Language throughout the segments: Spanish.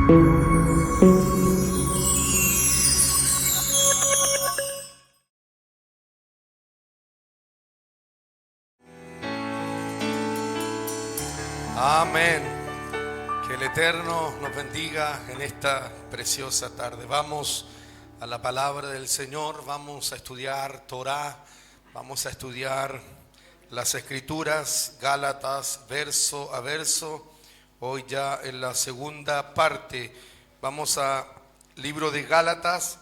Amén. Que el Eterno nos bendiga en esta preciosa tarde. Vamos a la palabra del Señor, vamos a estudiar Torá, vamos a estudiar las Escrituras, Gálatas, verso a verso. Hoy ya en la segunda parte vamos a libro de Gálatas,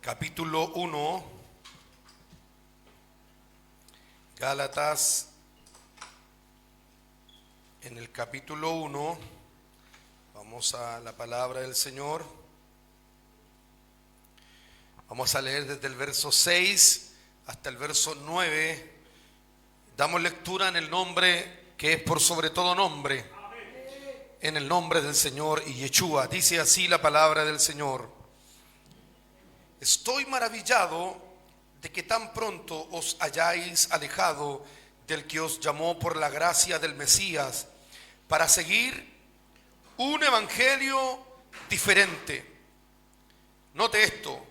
capítulo 1. Gálatas, en el capítulo 1, vamos a la palabra del Señor. Vamos a leer desde el verso 6 hasta el verso 9. Damos lectura en el nombre que es por sobre todo nombre, en el nombre del Señor y Yeshua. Dice así la palabra del Señor: estoy maravillado de que tan pronto os hayáis alejado del que os llamó por la gracia del Mesías, para seguir un evangelio diferente. Note esto: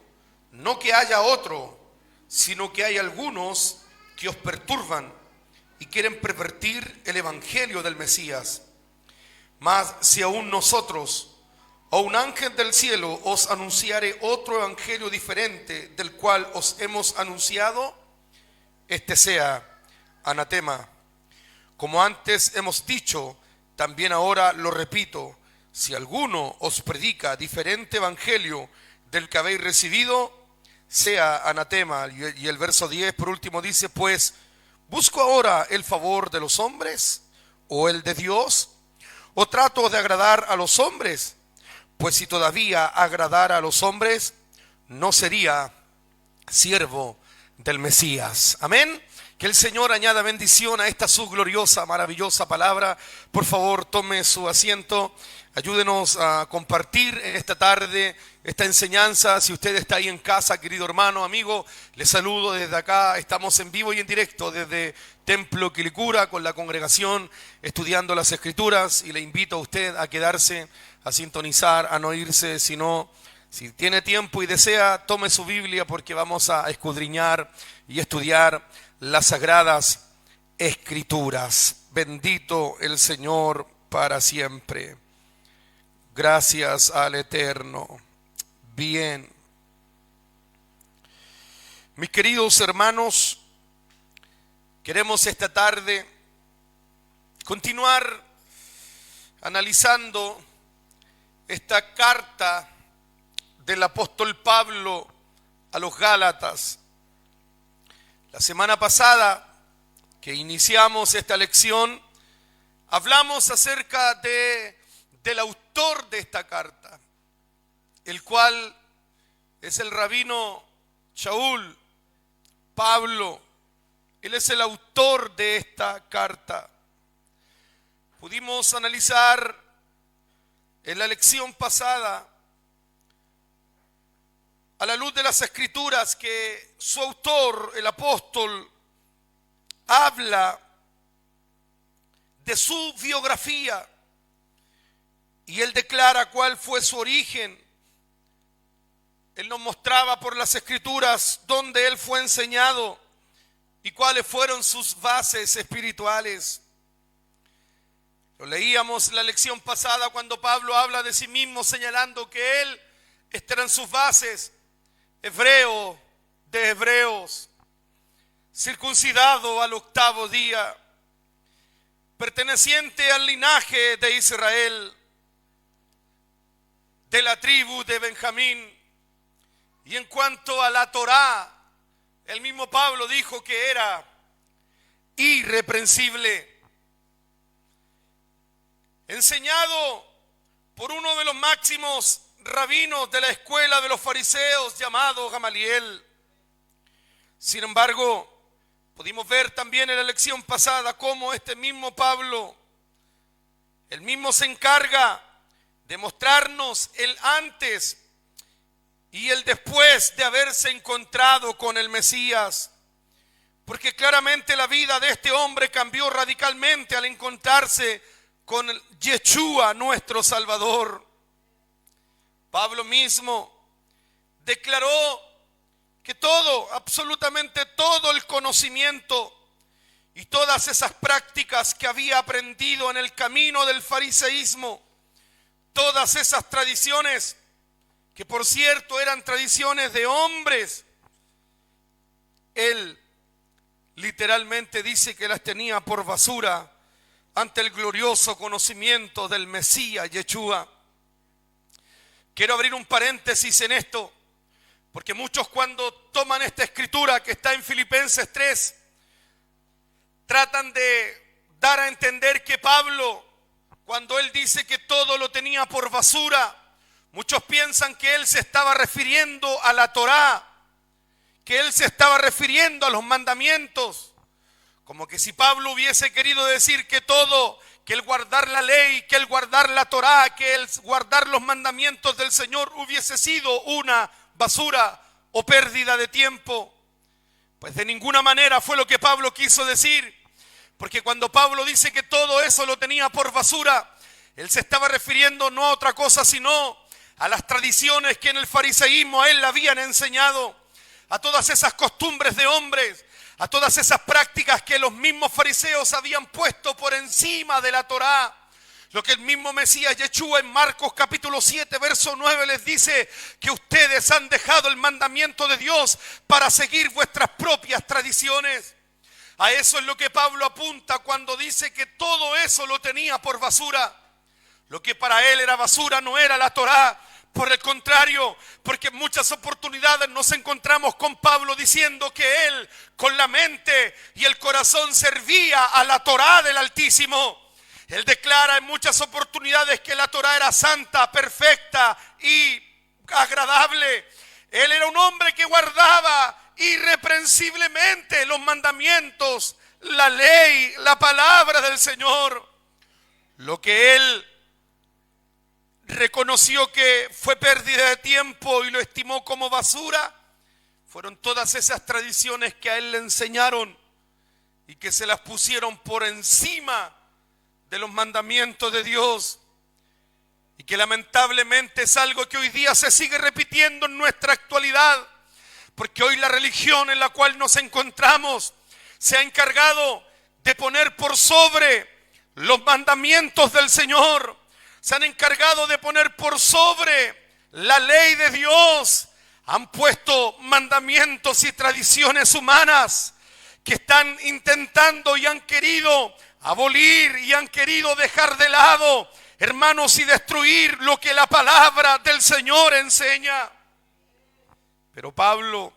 no que haya otro, sino que hay algunos que os perturban y quieren pervertir el evangelio del Mesías. Mas si aún nosotros o un ángel del cielo os anunciare otro evangelio diferente del cual os hemos anunciado, este sea anatema. Como antes hemos dicho, también ahora lo repito: si alguno os predica diferente evangelio del que habéis recibido, sea anatema. Y el verso 10 por último dice: pues, ¿busco ahora el favor de los hombres o el de Dios? ¿O trato de agradar a los hombres? Pues si todavía agradara a los hombres, no sería siervo del Mesías. Amén. Que el Señor añada bendición a esta su gloriosa, maravillosa palabra. Por favor, tome su asiento. Ayúdenos a compartir en esta tarde esta enseñanza. Si usted está ahí en casa, querido hermano, amigo, le saludo desde acá. Estamos en vivo y en directo desde Templo Quilicura con la congregación estudiando las Escrituras, y le invito a usted a quedarse, a sintonizar, a no irse, sino, si tiene tiempo y desea, tome su Biblia, porque vamos a escudriñar y estudiar las sagradas Escrituras. Bendito el Señor para siempre. Gracias al Eterno. Bien. Mis queridos hermanos, queremos esta tarde continuar analizando esta carta del apóstol Pablo a los Gálatas. La semana pasada que iniciamos esta lección, hablamos acerca del autor de esta carta, el cual es el rabino Shaul, Pablo. Él es el autor de esta carta. Pudimos analizar en la lección pasada, a la luz de las Escrituras, que su autor, el apóstol, habla de su biografía y él declara cuál fue su origen. Él nos mostraba por las Escrituras dónde él fue enseñado y cuáles fueron sus bases espirituales. Lo leíamos en la lección pasada cuando Pablo habla de sí mismo, señalando que él está en sus bases: hebreo de hebreos, circuncidado al octavo día, perteneciente al linaje de Israel, de la tribu de Benjamín. Y en cuanto a la Torá, el mismo Pablo dijo que era irreprensible, enseñado por uno de los máximos rabinos de la escuela de los fariseos, llamado Gamaliel. Sin embargo, pudimos ver también en la lección pasada cómo este mismo Pablo, él mismo se encarga de mostrarnos el antes y el después de haberse encontrado con el Mesías, porque claramente la vida de este hombre cambió radicalmente al encontrarse con Yeshua nuestro Salvador. Pablo mismo declaró que todo, absolutamente todo el conocimiento y todas esas prácticas que había aprendido en el camino del fariseísmo, todas esas tradiciones, que por cierto eran tradiciones de hombres, él literalmente dice que las tenía por basura ante el glorioso conocimiento del Mesías Yeshua. Quiero abrir un paréntesis en esto, porque muchos cuando toman esta escritura que está en Filipenses 3, tratan de dar a entender que Pablo, cuando él dice que todo lo tenía por basura, muchos piensan que él se estaba refiriendo a la Torá, que él se estaba refiriendo a los mandamientos, como que si Pablo hubiese querido decir que todo, que el guardar la ley, que el guardar la Torá, que el guardar los mandamientos del Señor hubiese sido una basura o pérdida de tiempo. Pues de ninguna manera fue lo que Pablo quiso decir, porque cuando Pablo dice que todo eso lo tenía por basura, él se estaba refiriendo no a otra cosa sino a las tradiciones que en el fariseísmo a él le habían enseñado, a todas esas costumbres de hombres, a todas esas prácticas que los mismos fariseos habían puesto por encima de la Torá. Lo que el mismo Mesías Yeshua en Marcos capítulo 7 verso 9 les dice, que ustedes han dejado el mandamiento de Dios para seguir vuestras propias tradiciones. A eso es lo que Pablo apunta cuando dice que todo eso lo tenía por basura. Lo que para él era basura no era la Torá. Por el contrario, porque en muchas oportunidades nos encontramos con Pablo diciendo que él con la mente y el corazón servía a la Torá del Altísimo. Él declara en muchas oportunidades que la Torá era santa, perfecta y agradable. Él era un hombre que guardaba irreprensiblemente los mandamientos, la ley, la palabra del Señor. Lo que él reconoció que fue pérdida de tiempo y lo estimó como basura, fueron todas esas tradiciones que a él le enseñaron y que se las pusieron por encima de los mandamientos de Dios, y que lamentablemente es algo que hoy día se sigue repitiendo en nuestra actualidad, porque hoy la religión en la cual nos encontramos se ha encargado de poner por sobre los mandamientos del Señor. Se han encargado de poner por sobre la ley de Dios. Han puesto mandamientos y tradiciones humanas que están intentando y han querido abolir y han querido dejar de lado, hermanos, y destruir lo que la palabra del Señor enseña. Pero Pablo,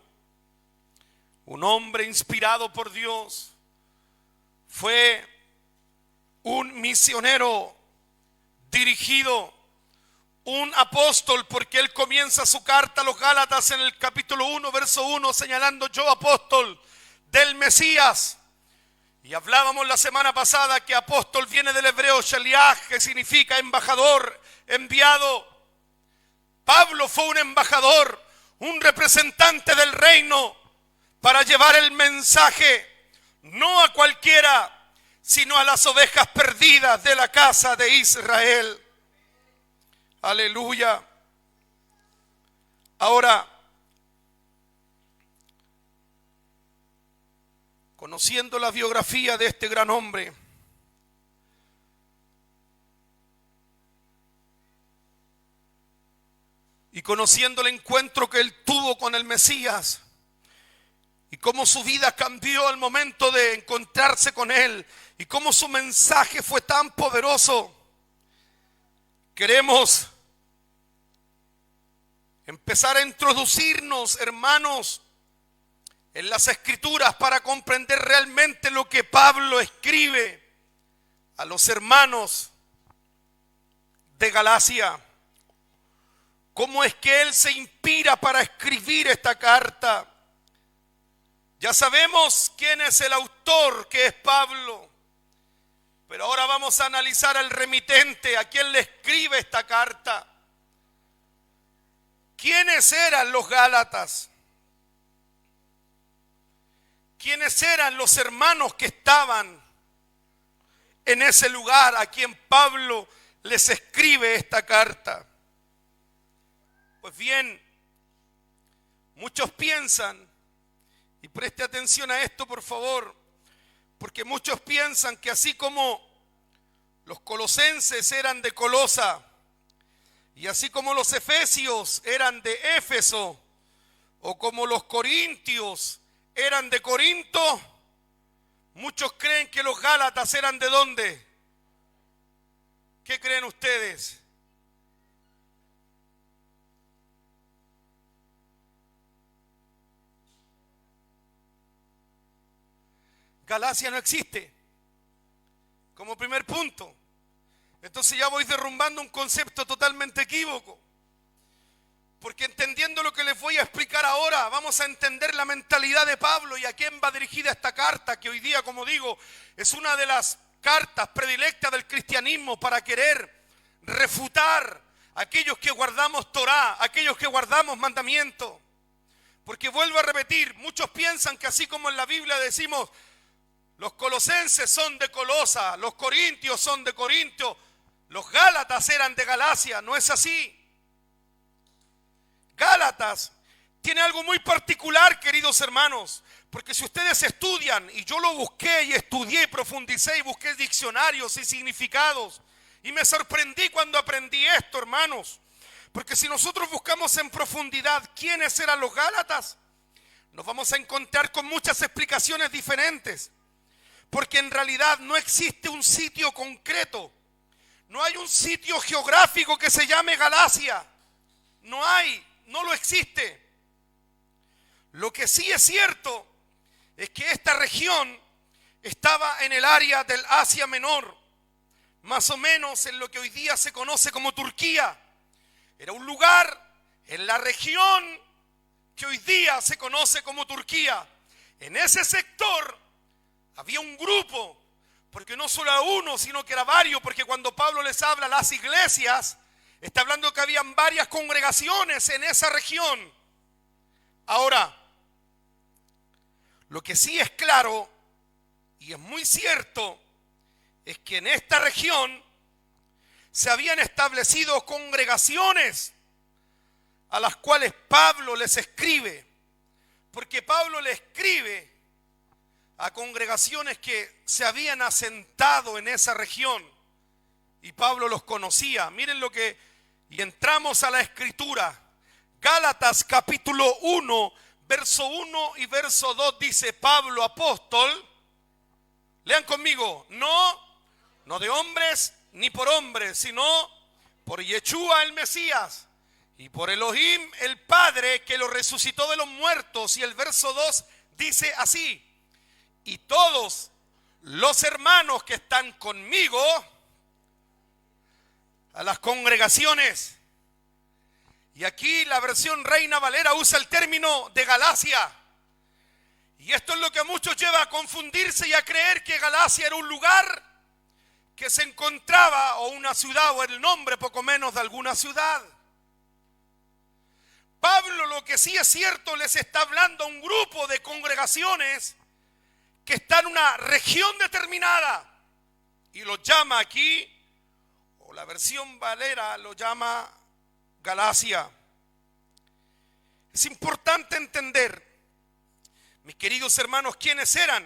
un hombre inspirado por Dios, fue un misionero dirigido, un apóstol, porque él comienza su carta a los Gálatas en el capítulo 1, verso 1, señalando: yo apóstol del Mesías. Y hablábamos la semana pasada que apóstol viene del hebreo shaliach, que significa embajador, enviado. Pablo fue un embajador, un representante del reino, para llevar el mensaje no a cualquiera, sino a las ovejas perdidas de la casa de Israel. Aleluya. Ahora, conociendo la biografía de este gran hombre, y conociendo el encuentro que él tuvo con el Mesías, y cómo su vida cambió al momento de encontrarse con él, y cómo su mensaje fue tan poderoso, queremos empezar a introducirnos, hermanos, en las Escrituras para comprender realmente lo que Pablo escribe a los hermanos de Galacia. ¿Cómo es que él se inspira para escribir esta carta? Ya sabemos quién es el autor, que es Pablo. Pero ahora vamos a analizar al remitente, a quien le escribe esta carta. ¿Quiénes eran los Gálatas? ¿Quiénes eran los hermanos que estaban en ese lugar a quien Pablo les escribe esta carta. Pues bien, muchos piensan, y preste atención a esto por favor, porque muchos piensan que así como los colosenses eran de Colosa, y así como los efesios eran de Éfeso, o como los corintios eran de Corinto, muchos creen que los gálatas eran ¿de dónde? ¿Qué creen ustedes? Galacia no existe, como primer punto. Entonces ya voy derrumbando un concepto totalmente equívoco. Porque entendiendo lo que les voy a explicar ahora, vamos a entender la mentalidad de Pablo y a quién va dirigida esta carta, que hoy día, como digo, es una de las cartas predilectas del cristianismo para querer refutar a aquellos que guardamos Torá, aquellos que guardamos mandamientos. Porque vuelvo a repetir, muchos piensan que así como en la Biblia decimos, los colosenses son de Colosa, los corintios son de Corinto, los gálatas eran de Galacia. No es así. Gálatas tiene algo muy particular, queridos hermanos, porque si ustedes estudian, y yo lo busqué y estudié y profundicé y busqué diccionarios y significados, y me sorprendí cuando aprendí esto, hermanos, porque si nosotros buscamos en profundidad quiénes eran los gálatas, nos vamos a encontrar con muchas explicaciones diferentes, porque en realidad no existe un sitio concreto, no hay un sitio geográfico que se llame Galacia, no lo existe. Lo que sí es cierto es que esta región estaba en el área del Asia Menor, más o menos en lo que hoy día se conoce como Turquía. Era un lugar en la región que hoy día se conoce como Turquía. En ese sector había un grupo, porque no solo era uno, sino que era varios, porque cuando Pablo les habla a las iglesias, está hablando que habían varias congregaciones en esa región. Ahora, lo que sí es claro, y es muy cierto, es que en esta región se habían establecido congregaciones a las cuales Pablo les escribe, porque Pablo le escribe a congregaciones que se habían asentado en esa región y Pablo los conocía. Miren lo que, y entramos a la escritura. Gálatas capítulo 1, verso 1 y verso 2 dice: Pablo apóstol, lean conmigo, no de hombres ni por hombres, sino por Yeshua el Mesías y por Elohim el Padre que lo resucitó de los muertos. Y el verso 2 dice así: y todos los hermanos que están conmigo, a las congregaciones. Y aquí la versión Reina Valera usa el término de Galacia. Y esto es lo que a muchos lleva a confundirse y a creer que Galacia era un lugar que se encontraba, o una ciudad, o el nombre poco menos de alguna ciudad. Pablo, lo que sí es cierto, les está hablando a un grupo de congregaciones que está en una región determinada y lo llama aquí, o la versión Valera lo llama Galacia. Es importante entender, mis queridos hermanos, quiénes eran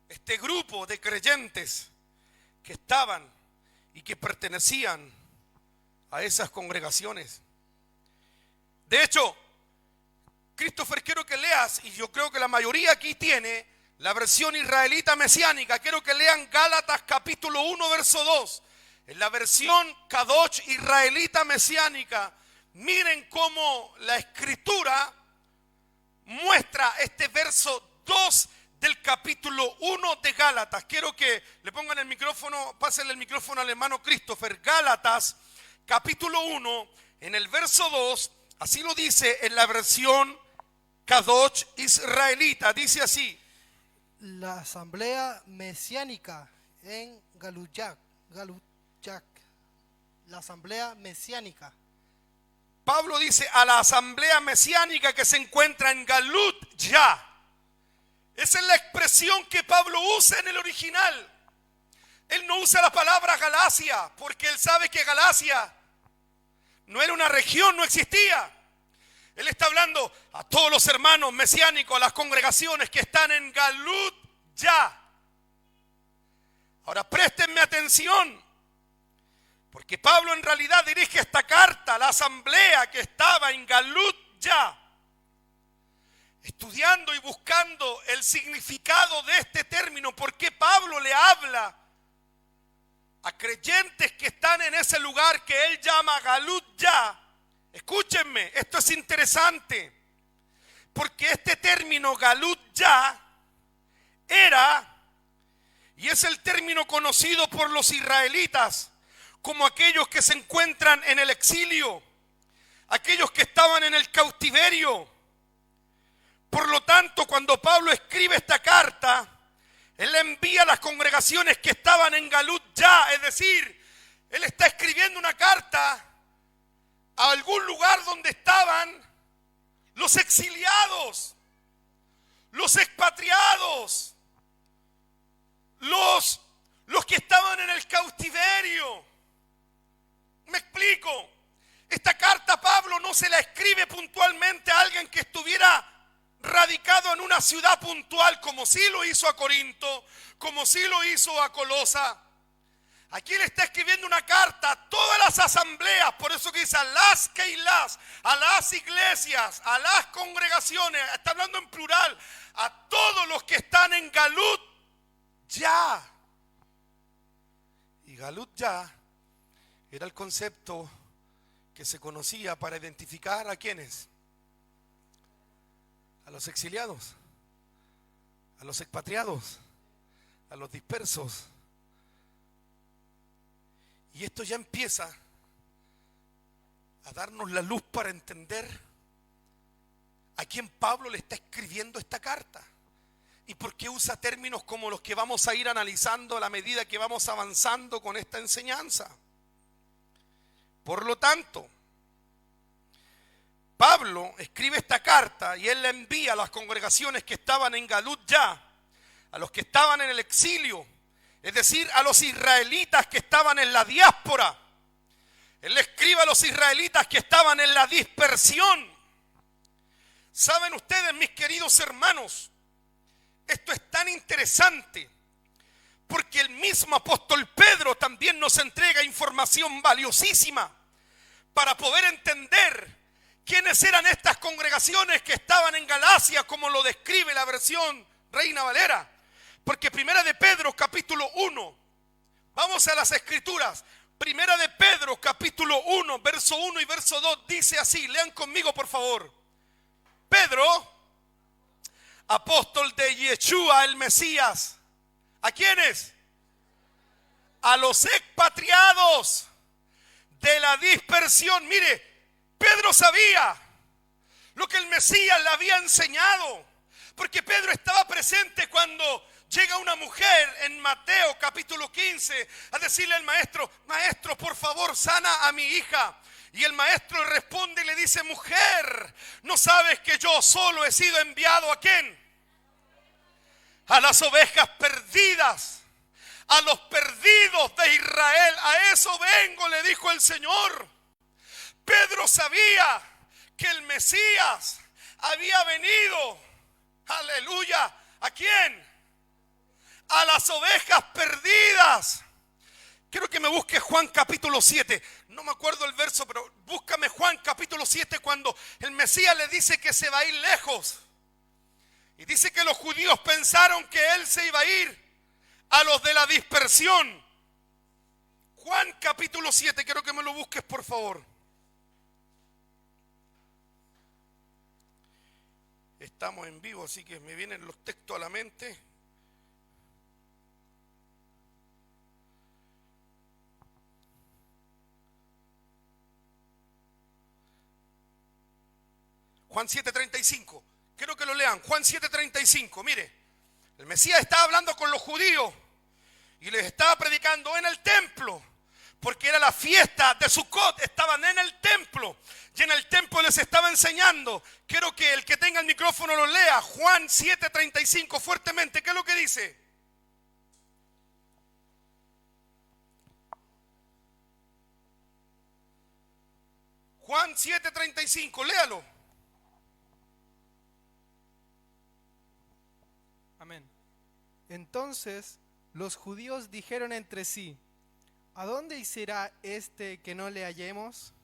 este grupo de creyentes que estaban y que pertenecían a esas congregaciones. De hecho, Christopher, quiero que leas, y yo creo que la mayoría aquí tiene la versión israelita mesiánica. Quiero que lean Gálatas capítulo 1, verso 2. En la versión Kadosh israelita mesiánica, miren cómo la escritura muestra este verso 2 del capítulo 1 de Gálatas. Quiero que le pongan el micrófono, pásenle el micrófono al hermano Christopher. Gálatas capítulo 1, en el verso 2, así lo dice en la versión Kadosh israelita. Dice así: la asamblea mesiánica en Galuyak, la asamblea mesiánica. Pablo dice a la asamblea mesiánica que se encuentra en Galut ya. Esa es la expresión que Pablo usa en el original. Él no usa la palabra Galacia porque él sabe que Galacia no era una región, no existía. Él está hablando a todos los hermanos mesiánicos, a las congregaciones que están en Galut ya. Ahora préstenme atención, porque Pablo en realidad dirige esta carta a la asamblea que estaba en Galut ya, estudiando y buscando el significado de este término. ¿Por qué Pablo le habla a creyentes que están en ese lugar que él llama Galut ya? Escúchenme, esto es interesante, porque este término Galut ya era y es el término conocido por los israelitas como aquellos que se encuentran en el exilio, aquellos que estaban en el cautiverio. Por lo tanto, cuando Pablo escribe esta carta, él la envía a las congregaciones que estaban en Galut ya, es decir, él está escribiendo una carta a algún lugar donde estaban los exiliados, los expatriados, los que estaban en el cautiverio. ¿Me explico? Esta carta Pablo no se la escribe puntualmente a alguien que estuviera radicado en una ciudad puntual, como sí lo hizo a Corinto, como sí lo hizo a Colosa. Aquí le está escribiendo una carta a todas las asambleas, por eso que dice a las keilas, a las iglesias, a las congregaciones, está hablando en plural, a todos los que están en Galut ya. Y Galut ya era el concepto que se conocía para identificar a quienes, a los exiliados, a los expatriados, a los dispersos. Y esto ya empieza a darnos la luz para entender a quién Pablo le está escribiendo esta carta y por qué usa términos como los que vamos a ir analizando a la medida que vamos avanzando con esta enseñanza. Por lo tanto, Pablo escribe esta carta y él la envía a las congregaciones que estaban en Galut ya, a los que estaban en el exilio, es decir, a los israelitas que estaban en la diáspora. Él le escribe a los israelitas que estaban en la dispersión. ¿Saben ustedes, mis queridos hermanos? Esto es tan interesante porque el mismo apóstol Pedro también nos entrega información valiosísima para poder entender quiénes eran estas congregaciones que estaban en Galacia, como lo describe la versión Reina Valera. Porque Primera de Pedro capítulo 1, vamos a las escrituras, Primera de Pedro capítulo 1, verso 1 y verso 2 dice así, lean conmigo por favor. Pedro, apóstol de Yeshua el Mesías, ¿a quiénes? A los expatriados de la dispersión. Mire, Pedro sabía lo que el Mesías le había enseñado, porque Pedro estaba presente cuando llega una mujer en Mateo capítulo 15 a decirle al maestro, maestro, por favor, sana a mi hija. Y el maestro le responde y le dice, mujer, ¿no sabes que yo solo he sido enviado a quién? A las ovejas perdidas, a los perdidos de Israel. A eso vengo, le dijo el Señor. Pedro sabía que el Mesías había venido, aleluya, ¿a quién? A las ovejas perdidas. Quiero que me busques Juan capítulo 7. No me acuerdo el verso, pero búscame Juan capítulo 7 cuando el Mesías le dice que se va a ir lejos. Y dice que los judíos pensaron que él se iba a ir a los de la dispersión. Juan capítulo 7, quiero que me lo busques por favor. Estamos en vivo, así que me vienen los textos a la mente. Juan 7:35, quiero que lo lean. Juan 7:35, mire, el Mesías estaba hablando con los judíos y les estaba predicando en el templo, porque era la fiesta de Sucot, estaban en el templo y en el templo les estaba enseñando. Quiero que el que tenga el micrófono lo lea. Juan 7:35 fuertemente, ¿qué es lo que dice? Juan 7:35, léalo. Amén. Entonces los judíos dijeron entre sí: ¿a dónde irá este que no le hallemos?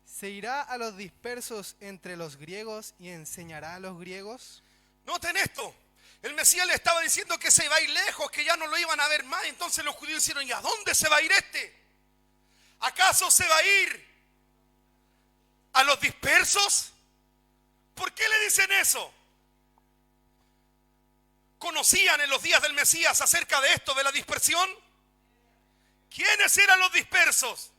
¿Se irá a los dispersos entre los griegos y enseñará a los griegos? Noten esto. El Mesías le estaba diciendo que se iba a ir lejos, que ya no lo iban a ver más. Entonces los judíos dijeron: ¿y a dónde se va a ir este? ¿Acaso se va a ir a los dispersos? ¿Por qué le dicen eso? ¿Conocían en los días del Mesías acerca de esto, de la dispersión? ¿Quiénes eran los dispersos?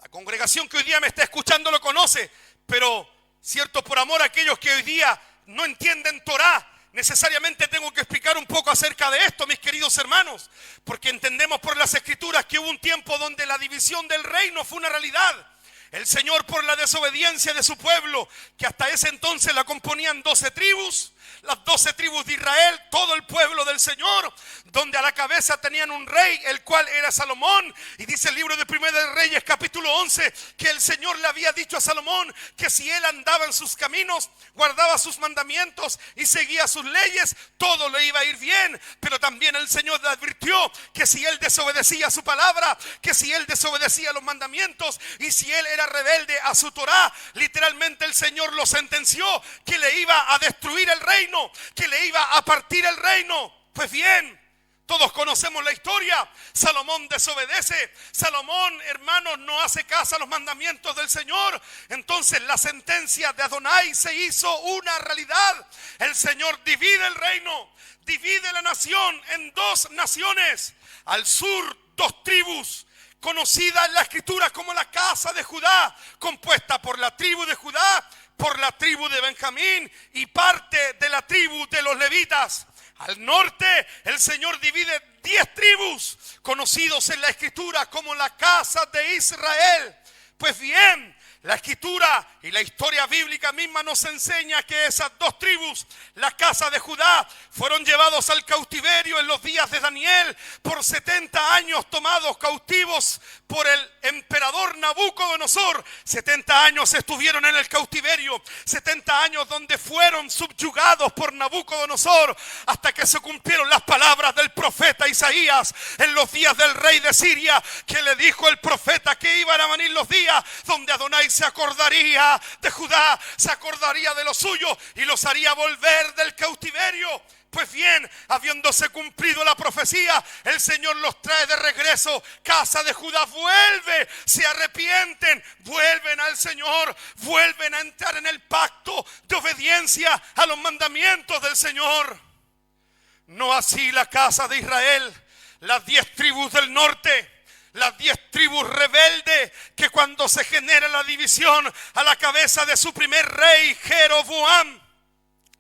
La congregación que hoy día me está escuchando lo conoce, pero cierto, por amor a aquellos que hoy día no entienden Torá, necesariamente tengo que explicar un poco acerca de esto, mis queridos hermanos, porque entendemos por las Escrituras que hubo un tiempo donde la división del reino fue una realidad. El Señor, por la desobediencia de su pueblo, que hasta ese entonces la componían 12 tribus, las 12 tribus de Israel, todo el pueblo del Señor, donde a la cabeza tenían un rey, el cual era Salomón. Y dice el libro de Primera de Reyes, capítulo 11, que el Señor le había dicho a Salomón que si él andaba en sus caminos, guardaba sus mandamientos y seguía sus leyes, todo le iba a ir bien. Pero también el Señor le advirtió que si él desobedecía su palabra, que si él desobedecía los mandamientos y si él era rebelde a su Torá, literalmente el Señor lo sentenció, que le iba a destruir el reino, que le iba a partir el reino. Pues bien, todos conocemos la historia. Salomón desobedece. Salomón, hermanos, no hace caso a los mandamientos del Señor. Entonces la sentencia de Adonai se hizo una realidad. El Señor divide el reino, divide la nación en 2 naciones. Al sur 2 tribus, conocida en la Escritura como la casa de Judá, compuesta por la tribu de Judá, por la tribu de Benjamín y parte de la tribu de los levitas. Al norte el Señor divide 10 tribus, conocidos en la Escritura como la casa de Israel. Pues bien, la Escritura y la historia bíblica misma nos enseña que esas 2 tribus, la casa de Judá, fueron llevados al cautiverio en los días de Daniel por 70 años, tomados cautivos por el emperador Nabucodonosor. 70 años estuvieron en el cautiverio, 70 años donde fueron subyugados por Nabucodonosor, hasta que se cumplieron las palabras del profeta Isaías en los días del rey de Siria, que le dijo el profeta que iban a venir los días donde Adonai se acordaría de Judá, se acordaría de los suyos y los haría volver del cautiverio. Pues bien, habiéndose cumplido la profecía, el Señor los trae de regreso. Casa de Judá vuelve, se arrepienten, vuelven al Señor, vuelven a entrar en el pacto de obediencia a los mandamientos del Señor. No así la casa de Israel, las 10 tribus del norte, las 10 tribus rebeldes, que cuando se genera la división a la cabeza de su primer rey, Jeroboam,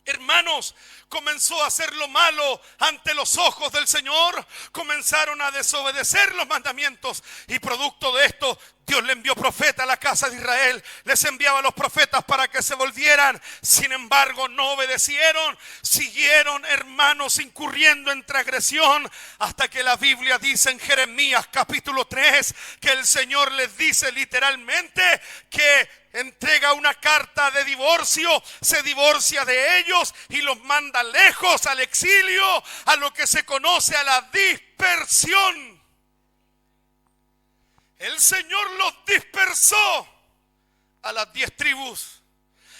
hermanos, comenzó a hacer lo malo ante los ojos del Señor. Comenzaron a desobedecer los mandamientos y producto de esto Dios le envió profeta a la casa de Israel. Les enviaba a los profetas para que se volvieran. Sin embargo, no obedecieron. Siguieron, hermanos, incurriendo en transgresión, hasta que la Biblia dice en Jeremías capítulo 3 que el Señor les dice literalmente que entrega una carta de divorcio, se divorcia de ellos y los manda lejos al exilio, a lo que se conoce a la dispersión. El Señor los dispersó a las 10 tribus.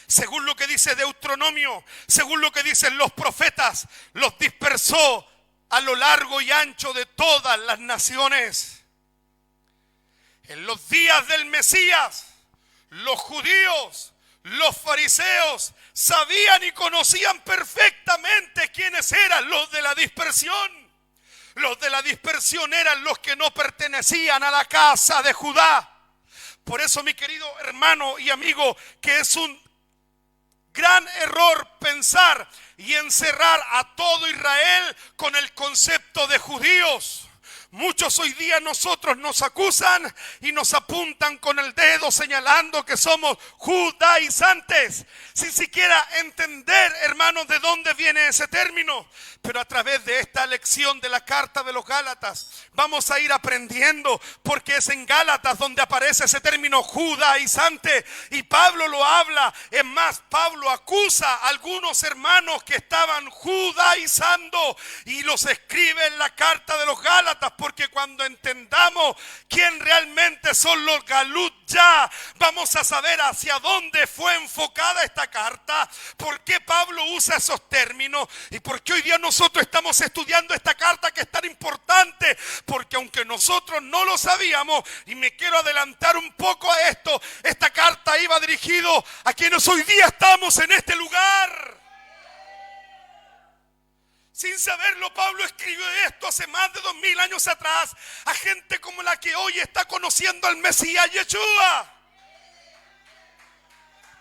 Según lo que dice Deuteronomio, según lo que dicen los profetas, los dispersó a lo largo y ancho de todas las naciones. En los días del Mesías, los judíos, los fariseos sabían y conocían perfectamente quiénes eran los de la dispersión. Los de la dispersión eran los que no pertenecían a la casa de Judá. Por eso, mi querido hermano y amigo, que es un gran error pensar y encerrar a todo Israel con el concepto de judíos. Muchos hoy día nosotros nos acusan y nos apuntan con el dedo señalando que somos judaizantes, sin siquiera entender, hermanos, de dónde viene ese término. Pero a través de esta lección de la carta de los Gálatas vamos a ir aprendiendo, porque es en Gálatas donde aparece ese término judaizante y Pablo lo habla. Es más, Pablo acusa a algunos hermanos que estaban judaizando y los escribe en la carta de los Gálatas, porque cuando entendamos quién realmente son los Galut ya, vamos a saber hacia dónde fue enfocada esta carta, por qué Pablo usa esos términos y por qué hoy día nosotros estamos estudiando esta carta que es tan importante. Porque aunque nosotros no lo sabíamos, y me quiero adelantar un poco a esto, esta carta iba dirigido a quienes hoy día estamos en este lugar. Sin saberlo, Pablo escribió esto hace más de 2000 años atrás a gente como la que hoy está conociendo al Mesías Yeshua.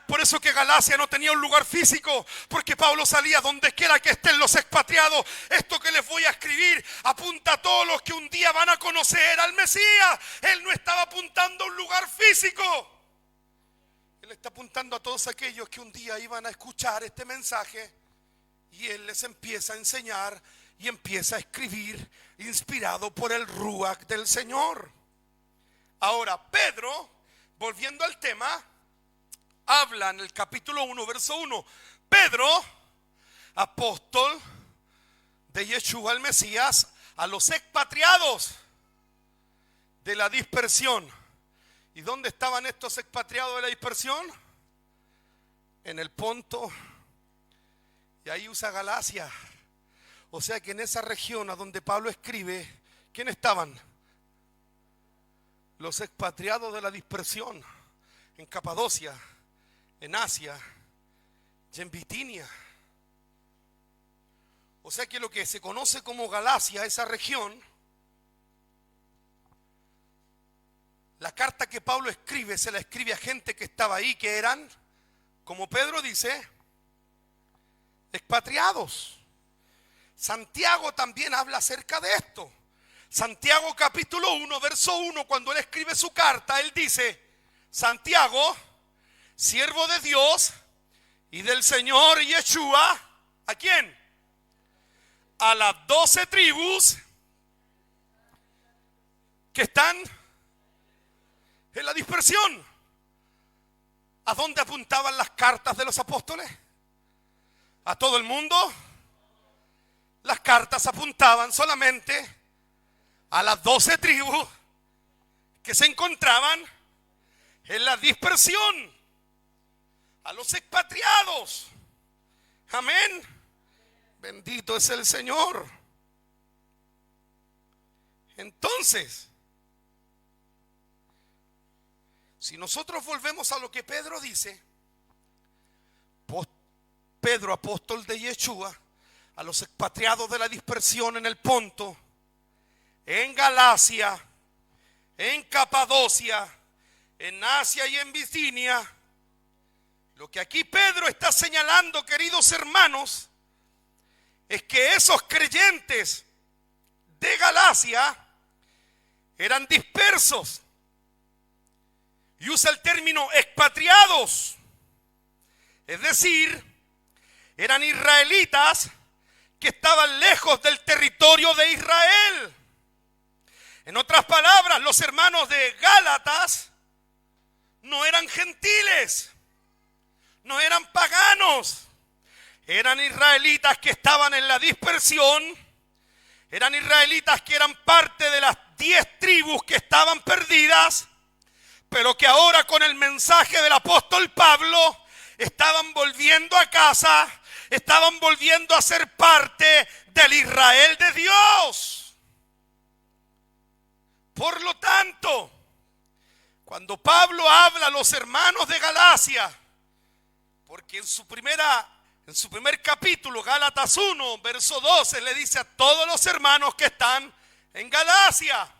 Por eso que Galacia no tenía un lugar físico, porque Pablo salía donde quiera que estén los expatriados. Esto que les voy a escribir apunta a todos los que un día van a conocer al Mesías. Él no estaba apuntando a un lugar físico. Él está apuntando a todos aquellos que un día iban a escuchar este mensaje y Él les empieza a enseñar y empieza a escribir inspirado por el Ruach del Señor. Ahora, Pedro, volviendo al tema, habla en el capítulo 1, verso 1. Pedro, apóstol de Yeshua el Mesías, a los expatriados de la dispersión. ¿Y dónde estaban estos expatriados de la dispersión? En el Ponto. Y ahí usa Galacia. O sea que en esa región a donde Pablo escribe, ¿quiénes estaban? Los expatriados de la dispersión. En Capadocia, en Asia y en Bitinia. O sea que lo que se conoce como Galacia, esa región, la carta que Pablo escribe se la escribe a gente que estaba ahí, que eran, como Pedro dice, expatriados. Santiago también habla acerca de esto. Santiago capítulo 1, verso 1, cuando él escribe su carta, él dice: Santiago, siervo de Dios y del Señor Yeshua, ¿a quién? A las 12 tribus que están en la dispersión. ¿A dónde apuntaban las cartas de los apóstoles? ¿A todo el mundo? Las cartas apuntaban solamente a las 12 tribus que se encontraban en la dispersión, a los expatriados. Amén. Bendito es el Señor. Entonces, si nosotros volvemos a lo que Pedro dice, Pedro, apóstol de Yeshua, a los expatriados de la dispersión en el Ponto, en Galacia, en Capadocia, en Asia y en Bitinia. Lo que aquí Pedro está señalando, queridos hermanos, es que esos creyentes de Galacia eran dispersos. Y usa el término expatriados. Es decir, eran israelitas que estaban lejos del territorio de Israel. En otras palabras, los hermanos de Gálatas no eran gentiles, no eran paganos, eran israelitas que estaban en la dispersión, eran israelitas que eran parte de las 10 tribus que estaban perdidas, pero que ahora con el mensaje del apóstol Pablo estaban volviendo a casa, estaban volviendo a ser parte del Israel de Dios. Por lo tanto, cuando Pablo habla a los hermanos de Galacia, porque en su primer capítulo, Gálatas 1, verso 12, le dice a todos los hermanos que están en Galacia.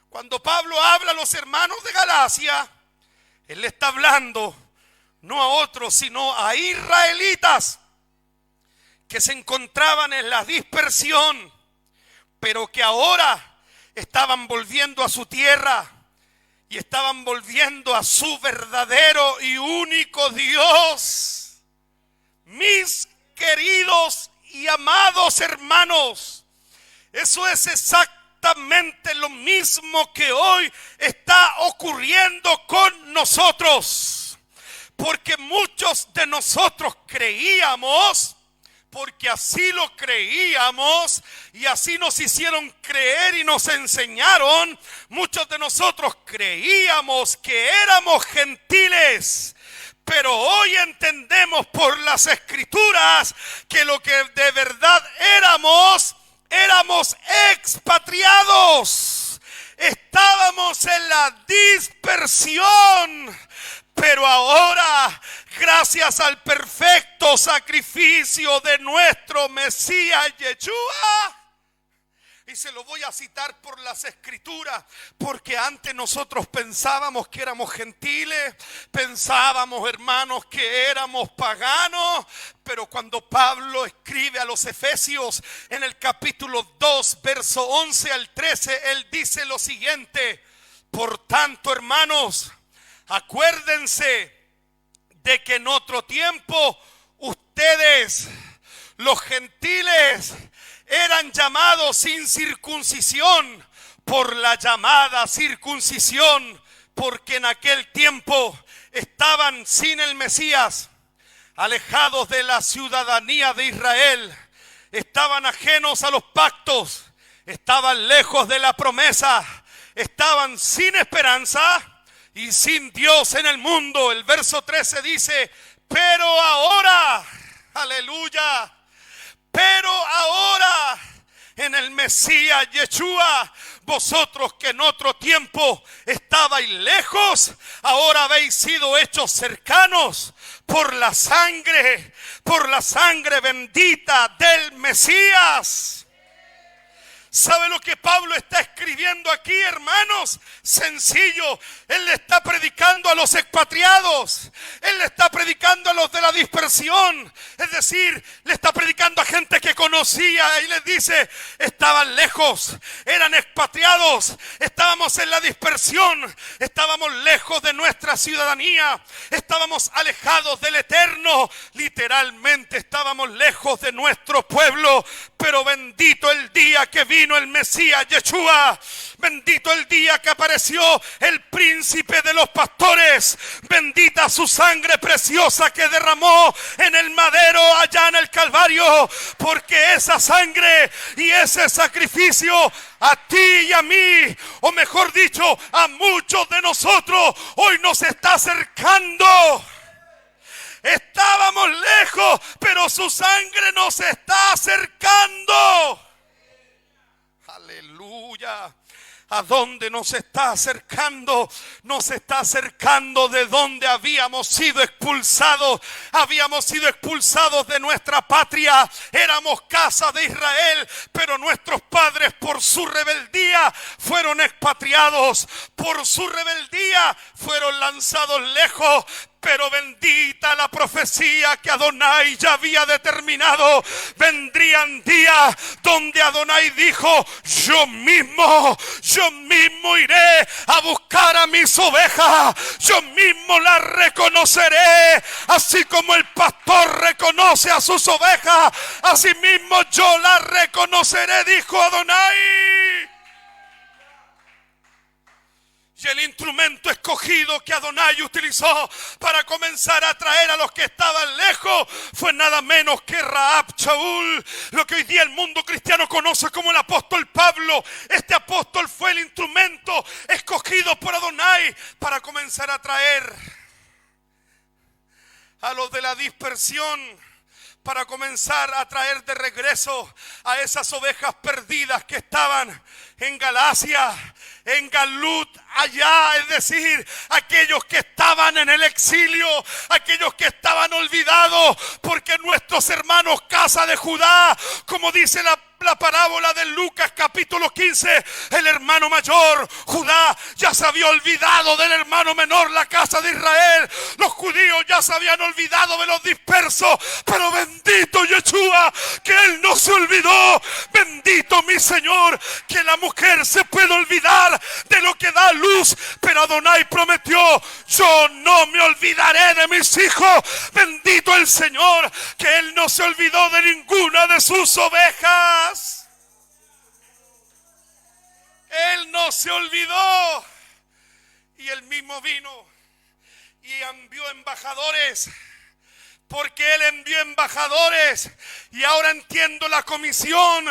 Cuando Pablo habla a los hermanos de Galacia, él le está hablando no a otros, sino a israelitas que se encontraban en la dispersión, pero que ahora estaban volviendo a su tierra y estaban volviendo a su verdadero y único Dios. Mis queridos y amados hermanos, eso es exactamente lo mismo que hoy está ocurriendo con nosotros. Porque muchos de nosotros creíamos, porque así lo creíamos y así nos hicieron creer y nos enseñaron. Muchos de nosotros creíamos que éramos gentiles, pero hoy entendemos por las Escrituras que lo que de verdad éramos expatriados. Estábamos en la dispersión. Pero ahora, gracias al perfecto sacrificio de nuestro Mesías Yeshua, y se lo voy a citar por las Escrituras, porque antes nosotros pensábamos que éramos gentiles, pensábamos, hermanos, que éramos paganos, pero cuando Pablo escribe a los Efesios en el capítulo 2, verso 11 al 13, él dice lo siguiente: por tanto, hermanos, acuérdense de que en otro tiempo ustedes, los gentiles, eran llamados sin circuncisión por la llamada circuncisión, porque en aquel tiempo estaban sin el Mesías, alejados de la ciudadanía de Israel, estaban ajenos a los pactos, estaban lejos de la promesa, estaban sin esperanza y sin Dios en el mundo. El verso 13 dice: pero ahora, aleluya, pero ahora en el Mesías Yeshua, vosotros que en otro tiempo estabais lejos, ahora habéis sido hechos cercanos por la sangre bendita del Mesías. ¿Sabe lo que Pablo está escribiendo aquí, hermanos? Sencillo. Él le está predicando a los expatriados. Él le está predicando a los de la dispersión. Es decir, le está predicando a gente que conocía y les dice: estaban lejos, eran expatriados, estábamos en la dispersión, estábamos lejos de nuestra ciudadanía, estábamos alejados del eterno, literalmente estábamos lejos de nuestro pueblo. Pero bendito el día que vino el Mesías Yeshua, bendito el día que apareció el príncipe de los pastores, bendita su sangre preciosa que derramó en el madero allá en el Calvario, porque esa sangre y ese sacrificio a ti y a mí, o mejor dicho, a muchos de nosotros, hoy nos está acercando. Estábamos lejos, pero su sangre nos está acercando. Aleluya. ¿A dónde nos está acercando? Nos está acercando de donde habíamos sido expulsados. Habíamos sido expulsados de nuestra patria. Éramos casa de Israel, pero nuestros padres por su rebeldía fueron expatriados. Por su rebeldía fueron lanzados lejos. Pero bendita la profecía que Adonai ya había determinado. Vendrían días donde Adonai dijo: yo mismo iré a buscar a mis ovejas. Yo mismo las reconoceré. Así como el pastor reconoce a sus ovejas, así mismo yo las reconoceré, dijo Adonai. Y el instrumento escogido que Adonai utilizó para comenzar a traer a los que estaban lejos fue nada menos que Rahab Shaul, lo que hoy día el mundo cristiano conoce como el apóstol Pablo. Este apóstol fue el instrumento escogido por Adonai para comenzar a traer a los de la dispersión, para comenzar a traer de regreso a esas ovejas perdidas que estaban en Galacia, en Galut, allá, es decir, aquellos que estaban en el exilio, aquellos que estaban olvidados, porque nuestros hermanos casa de Judá, como dice la la parábola de Lucas capítulo 15, el hermano mayor, Judá, ya se había olvidado del hermano menor, la casa de Israel. Los judíos ya se habían olvidado de los dispersos, pero bendito Yeshua, que Él no se olvidó. Bendito mi Señor, que la mujer se puede olvidar de lo que da a luz, pero Adonai prometió: yo no me olvidaré de mis hijos. Bendito el Señor, que Él no se olvidó de ninguna de sus ovejas. Él no se olvidó. Y Él mismo vino y envió embajadores, porque Él envió embajadores. Y ahora entiendo la comisión.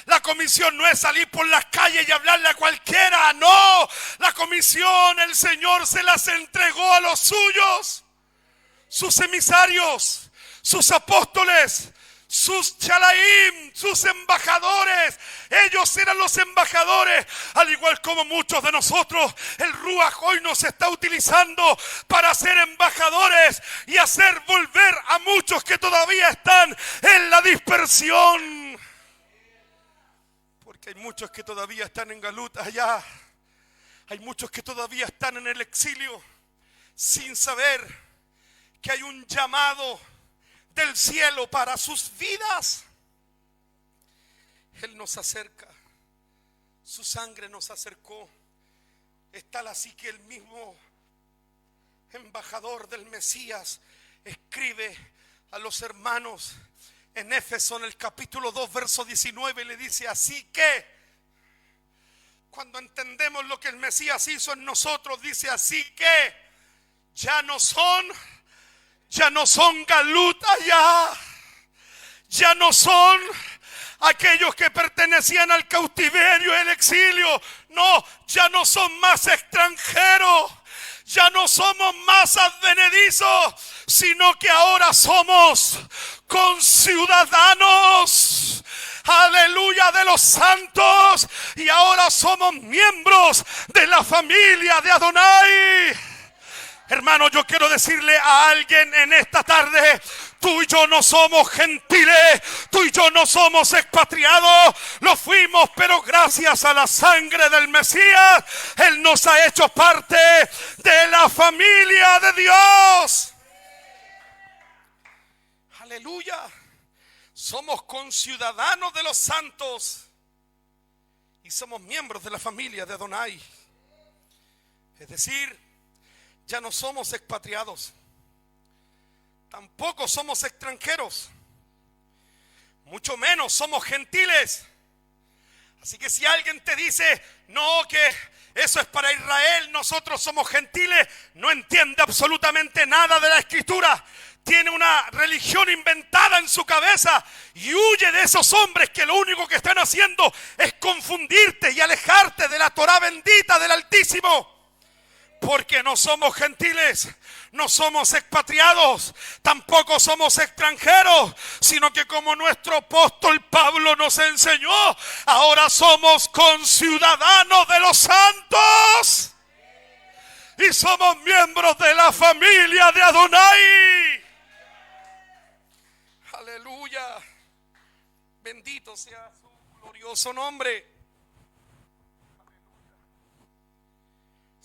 La comisión no es salir por las calles y hablarle a cualquiera. No, la comisión el Señor se las entregó a los suyos, sus emisarios, sus apóstoles, sus chalaim, sus embajadores. Ellos eran los embajadores, al igual como muchos de nosotros. El Ruach hoy nos está utilizando para ser embajadores y hacer volver a muchos que todavía están en la dispersión. Porque hay muchos que todavía están en Galut allá. Hay muchos que todavía están en el exilio sin saber que hay un llamado del cielo para sus vidas. Él nos acerca, su sangre nos acercó. Es tal así que el mismo embajador del Mesías escribe a los hermanos en Éfeso, en el capítulo 2, verso 19, le dice: así que cuando entendemos lo que el Mesías hizo en nosotros, dice: así que ya no son Galut allá, ya no son aquellos que pertenecían al cautiverio, el exilio. No, ya no son más extranjeros, ya no somos más advenedizos, sino que ahora somos conciudadanos, aleluya, de los santos, y ahora somos miembros de la familia de Adonai. Hermano, yo quiero decirle a alguien en esta tarde: tú y yo no somos gentiles, tú y yo no somos expatriados. Lo fuimos, pero gracias a la sangre del Mesías, Él nos ha hecho parte de la familia de Dios. Aleluya. Somos conciudadanos de los santos y somos miembros de la familia de Adonai. Es decir, ya no somos expatriados, tampoco somos extranjeros, mucho menos somos gentiles. Así que si alguien te dice: no, que eso es para Israel, nosotros somos gentiles, no entiende absolutamente nada de la Escritura. Tiene una religión inventada en su cabeza y huye de esos hombres que lo único que están haciendo es confundirte y alejarte de la Torá bendita del Altísimo. Porque no somos gentiles, no somos expatriados, tampoco somos extranjeros, sino que como nuestro apóstol Pablo nos enseñó, ahora somos conciudadanos de los santos y somos miembros de la familia de Adonai. Aleluya, bendito sea su glorioso nombre.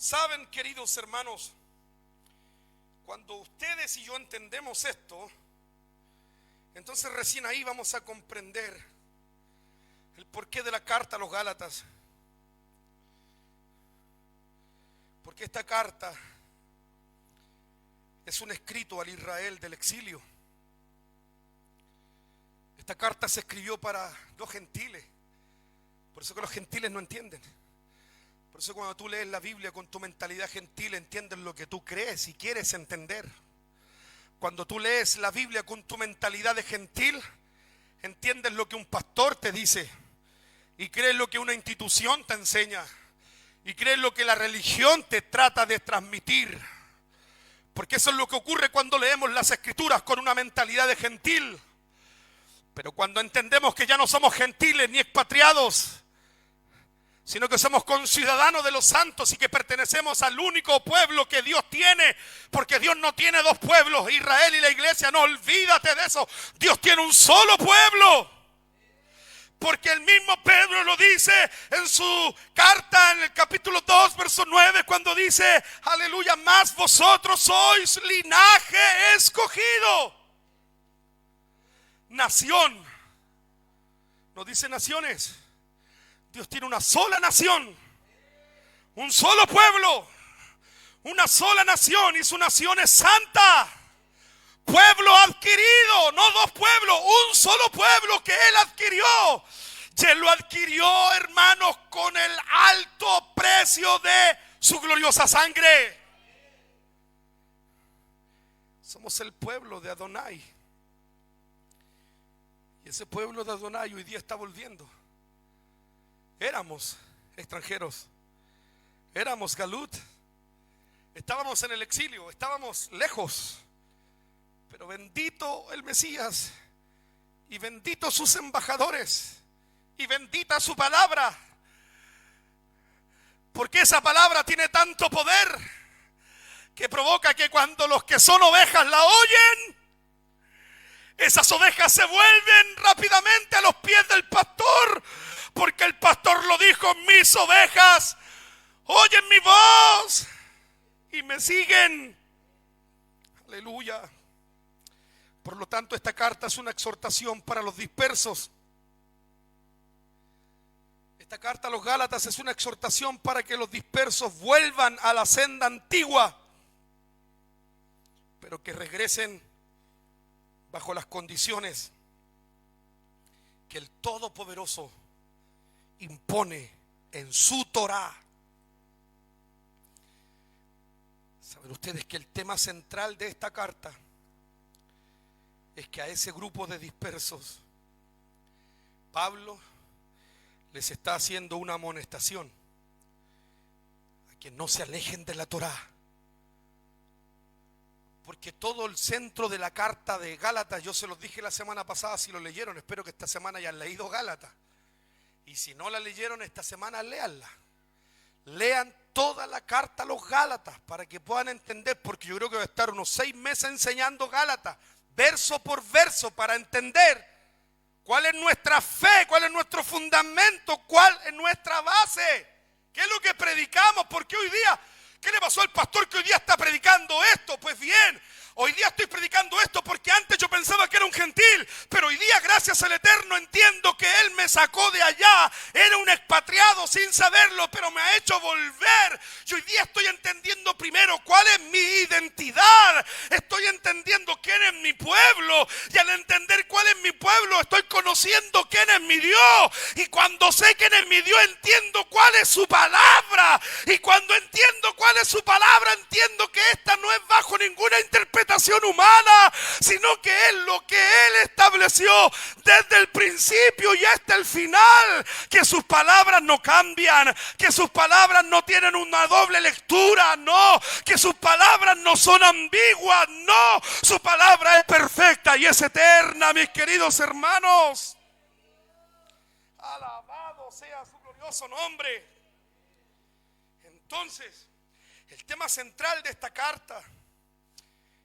Saben, queridos hermanos, cuando ustedes y yo entendemos esto, entonces recién ahí vamos a comprender el porqué de la carta a los Gálatas. Porque esta carta es un escrito al Israel del exilio. Esta carta se escribió para los gentiles. Por eso que los gentiles no entienden. Por eso cuando tú lees la Biblia con tu mentalidad gentil, entiendes lo que tú crees y quieres entender. Cuando tú lees la Biblia con tu mentalidad de gentil, entiendes lo que un pastor te dice y crees lo que una institución te enseña y crees lo que la religión te trata de transmitir. Porque eso es lo que ocurre cuando leemos las Escrituras con una mentalidad de gentil. Pero cuando entendemos que ya no somos gentiles ni expatriados, sino que somos conciudadanos de los santos y que pertenecemos al único pueblo que Dios tiene, porque Dios no tiene dos pueblos, Israel y la iglesia, no, olvídate de eso. Dios tiene un solo pueblo. Porque el mismo Pedro lo dice en su carta en el capítulo 2, verso 9, cuando dice, aleluya, más vosotros sois linaje escogido. Nación. No dice naciones. Dios tiene una sola nación, un solo pueblo, una sola nación, y su nación es santa. Pueblo adquirido, no dos pueblos, un solo pueblo que Él adquirió. Y Él lo adquirió, hermanos, con el alto precio de su gloriosa sangre. Somos el pueblo de Adonai. Y ese pueblo de Adonai hoy día está volviendo. Éramos extranjeros, éramos galut, estábamos en el exilio, estábamos lejos. Pero bendito el Mesías, y bendito sus embajadores, y bendita su palabra, porque esa palabra tiene tanto poder que provoca que cuando los que son ovejas la oyen, esas ovejas se vuelven rápidamente a los pies del pastor, porque el pastor lo dijo: mis ovejas oyen mi voz y me siguen. Aleluya. Por lo tanto, esta carta es una exhortación para los dispersos. Esta carta a los Gálatas es una exhortación para que los dispersos vuelvan a la senda antigua, pero que regresen bajo las condiciones que el Todopoderoso impone en su Torá. Saben ustedes que el tema central de esta carta es que a ese grupo de dispersos Pablo les está haciendo una amonestación a que no se alejen de la Torá, porque todo el centro de la carta de Gálatas, yo se los dije la semana pasada, si lo leyeron, espero que esta semana hayan leído Gálatas, y si no la leyeron esta semana, léanla. Lean toda la carta a los Gálatas para que puedan entender, porque yo creo que voy a estar unos 6 meses enseñando Gálatas verso por verso para entender cuál es nuestra fe, cuál es nuestro fundamento, cuál es nuestra base, qué es lo que predicamos. Porque hoy día, ¿qué le pasó al pastor que hoy día está predicando esto? Pues bien, hoy día estoy predicando esto porque antes yo pensaba que era un gentil, pero hoy día, gracias al Eterno, entiendo que Él me sacó de allá. Era un expatriado sin saberlo, pero me ha hecho volver. Y hoy día estoy entendiendo primero cuál es mi identidad. Estoy entendiendo quién es mi pueblo. Y al entender cuál es mi pueblo, estoy conociendo quién es mi Dios. Y cuando sé quién es mi Dios, entiendo cuál es su palabra. Y cuando entiendo cuál es su palabra, entiendo que esta no es bajo ninguna interpretación humana, sino que es lo que Él estableció desde el principio y hasta el final. Que sus palabras no cambian, que sus palabras no tienen una doble lectura, no, que sus palabras no son ambiguas, no, su palabra es perfecta y es eterna, mis queridos hermanos. Alabado sea su glorioso nombre. Entonces, el tema central de esta carta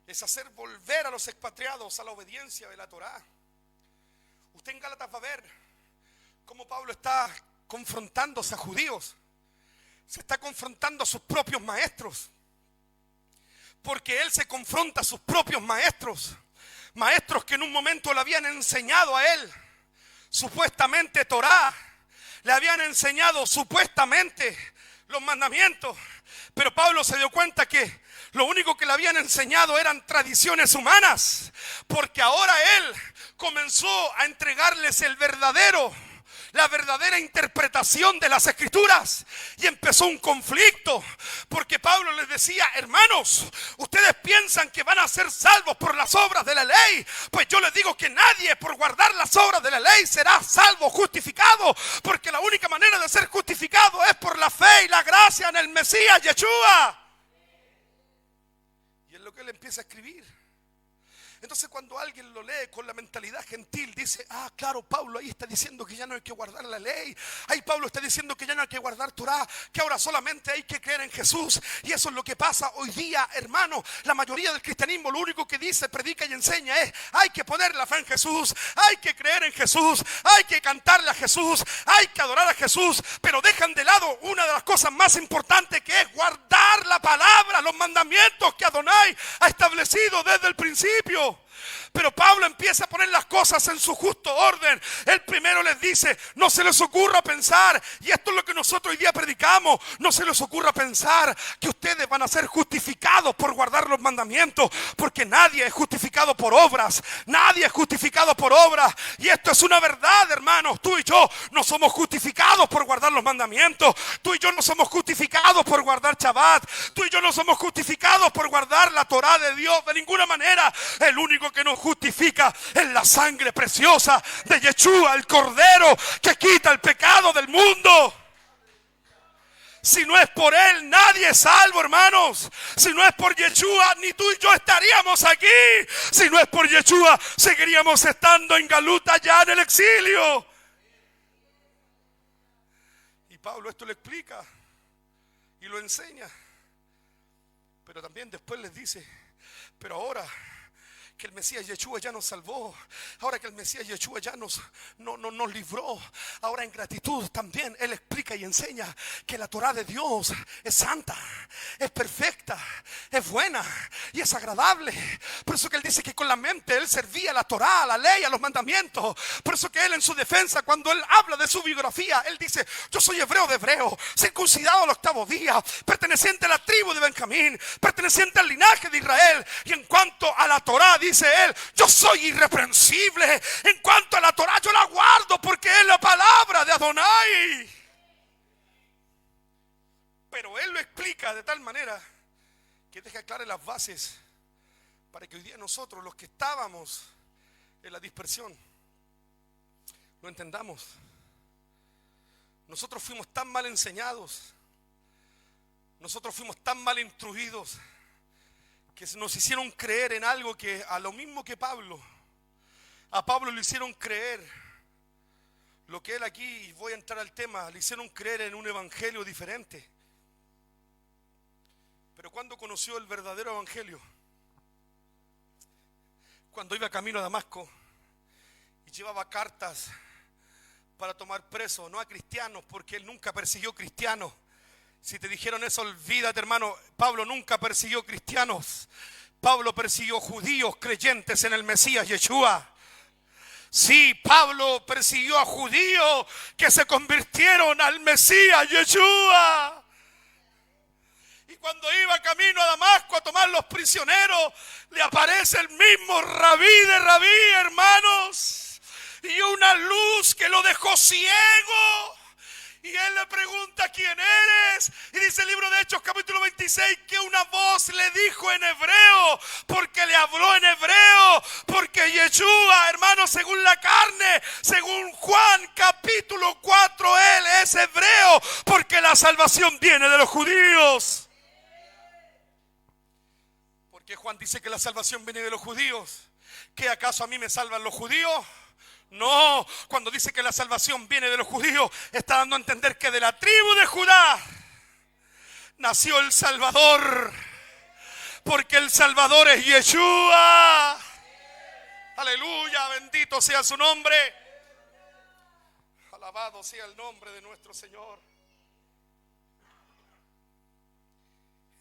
es hacer volver a los expatriados a la obediencia de la Torá. Usted en Gálatas va a ver cómo Pablo está confrontándose a judíos, se está confrontando a sus propios maestros, porque él se confronta a sus propios maestros, maestros que en un momento le habían enseñado a él supuestamente Torá, le habían enseñado supuestamente los mandamientos, pero Pablo se dio cuenta que lo único que le habían enseñado eran tradiciones humanas, porque ahora él comenzó a entregarles la verdadera interpretación de las Escrituras, y empezó un conflicto, porque Pablo les decía: hermanos, ustedes piensan que van a ser salvos por las obras de la ley, pues yo les digo que nadie por guardar las obras de la ley será salvo, justificado, porque la única manera de ser justificado es por la fe y la gracia en el Mesías Yeshua. Y es lo que él empieza a escribir. Entonces cuando alguien lo lee con la mentalidad gentil, dice, ah, claro, Pablo ahí está diciendo que ya no hay que guardar la ley. Ahí Pablo está diciendo que ya no hay que guardar Torá, que ahora solamente hay que creer en Jesús. Y eso es lo que pasa hoy día, hermano. La mayoría del cristianismo lo único que dice, predica y enseña es, hay que poner la fe en Jesús, hay que creer en Jesús, hay que cantarle a Jesús, hay que adorar a Jesús, pero dejan de lado una de las cosas más importantes, que es guardar la palabra, los mandamientos que Adonai ha establecido desde el principio. Pero Pablo empieza a poner las cosas en su justo orden. Él primero les dice, no se les ocurra pensar, y esto es lo que nosotros hoy día predicamos, no se les ocurra pensar que ustedes van a ser justificados por guardar los mandamientos, porque nadie es justificado por obras, nadie es justificado por obras. Y esto es una verdad, hermanos. Tú y yo no somos justificados por guardar los mandamientos, tú y yo no somos justificados por guardar Shabbat, tú y yo no somos justificados por guardar la Torá de Dios, de ninguna manera. El único que nos justifica es la sangre preciosa de Yeshua, el Cordero que quita el pecado del mundo. Si no es por Él, nadie es salvo, hermanos. Si no es por Yeshua, ni tú y yo estaríamos aquí. Si no es por Yeshua, seguiríamos estando en Galuta, ya en el exilio. Y Pablo esto lo explica y lo enseña. Pero también después les dice, pero ahora que el Mesías Yeshua ya nos salvó, ahora que el Mesías Yeshua ya nos libró, ahora en gratitud también Él explica y enseña que la Torá de Dios es santa, es perfecta, es buena y es agradable. Por eso que Él dice que con la mente Él servía a la Torá, a la ley, a los mandamientos. Por eso que Él en su defensa, cuando Él habla de su biografía, Él dice, yo soy hebreo de hebreo, circuncidado al 8º día, perteneciente a la tribu de Benjamín, perteneciente al linaje de Israel. Y en cuanto a la Torá, dice Él, yo soy irreprensible. En cuanto a la Torá, yo la guardo porque es la palabra de Adonai. Pero Él lo explica de tal manera que deja claras las bases para que hoy día nosotros, los que estábamos en la dispersión, lo entendamos. Nosotros fuimos tan mal enseñados, nosotros fuimos tan mal instruidos, que nos hicieron creer en algo que, a lo mismo que a Pablo le hicieron creer lo que él aquí, y voy a entrar al tema, le hicieron creer en un evangelio diferente. Pero cuando conoció el verdadero evangelio, cuando iba camino a Damasco y llevaba cartas para tomar preso, no a cristianos, porque él nunca persiguió cristianos. Si te dijeron eso, olvídate, hermano. Pablo nunca persiguió cristianos. Pablo persiguió judíos creyentes en el Mesías Yeshua. Sí, Pablo persiguió a judíos que se convirtieron al Mesías Yeshua. Y cuando iba camino a Damasco a tomar los prisioneros, le aparece el mismo Rabí de Rabí, hermanos, y una luz que lo dejó ciego. Y él le pregunta, ¿quién eres? Y dice el libro de Hechos capítulo 26 que una voz le dijo en hebreo, porque le habló en hebreo, porque Yeshua, hermano, según la carne, según Juan capítulo 4, él es hebreo, porque la salvación viene de los judíos. Porque Juan dice que la salvación viene de los judíos. ¿Qué acaso a mí me salvan los judíos? No, cuando dice que la salvación viene de los judíos, está dando a entender que de la tribu de Judá nació el Salvador, porque el Salvador es Yeshua. Aleluya, bendito sea su nombre. Alabado sea el nombre de nuestro Señor.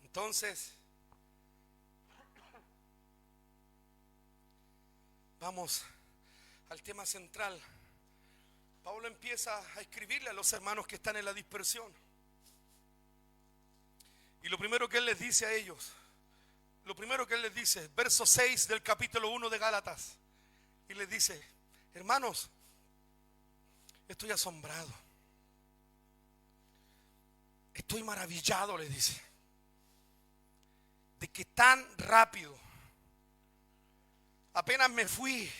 Entonces, vamos al tema central. Pablo empieza a escribirle a los hermanos que están en la dispersión. Y lo primero que él les dice a ellos, verso 6 del capítulo 1 de Gálatas, y les dice, hermanos, estoy asombrado, estoy maravillado, les dice, de que tan rápido, apenas me fui.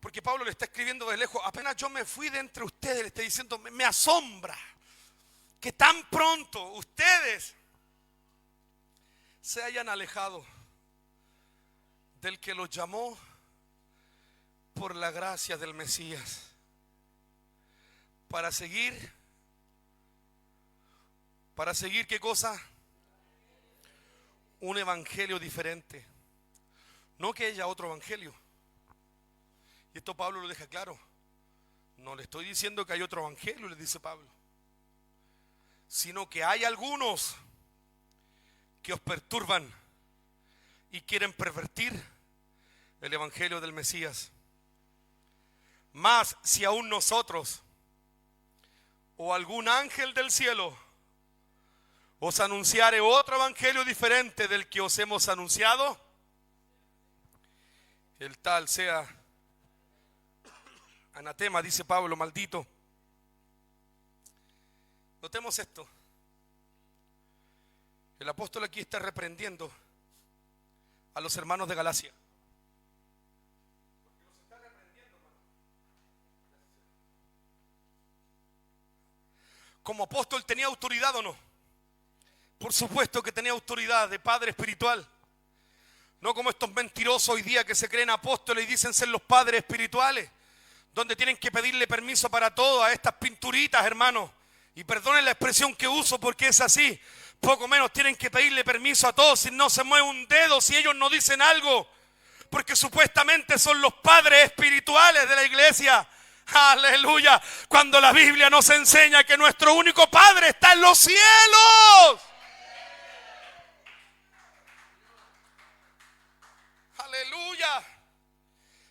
Porque Pablo le está escribiendo de lejos, apenas yo me fui de entre ustedes, le está diciendo, me asombra que tan pronto ustedes se hayan alejado del que los llamó por la gracia del Mesías para seguir ¿qué cosa? Un evangelio diferente. No que haya otro evangelio. Y esto Pablo lo deja claro. No le estoy diciendo que hay otro evangelio, le dice Pablo, sino que hay algunos que os perturban y quieren pervertir el evangelio del Mesías. Mas si aún nosotros o algún ángel del cielo os anunciare otro evangelio diferente del que os hemos anunciado, el tal sea anatema, dice Pablo, maldito. Notemos esto. El apóstol aquí está reprendiendo a los hermanos de Galacia. Como apóstol, ¿tenía autoridad o no? Por supuesto que tenía autoridad de padre espiritual. No como estos mentirosos hoy día que se creen apóstoles y dicen ser los padres espirituales, donde tienen que pedirle permiso para todo a estas pinturitas, hermanos. Y perdonen la expresión que uso porque es así. Poco menos tienen que pedirle permiso a todos si no se mueve un dedo, si ellos no dicen algo. Porque supuestamente son los padres espirituales de la iglesia. Aleluya. Cuando la Biblia nos enseña que nuestro único Padre está en los cielos. Aleluya.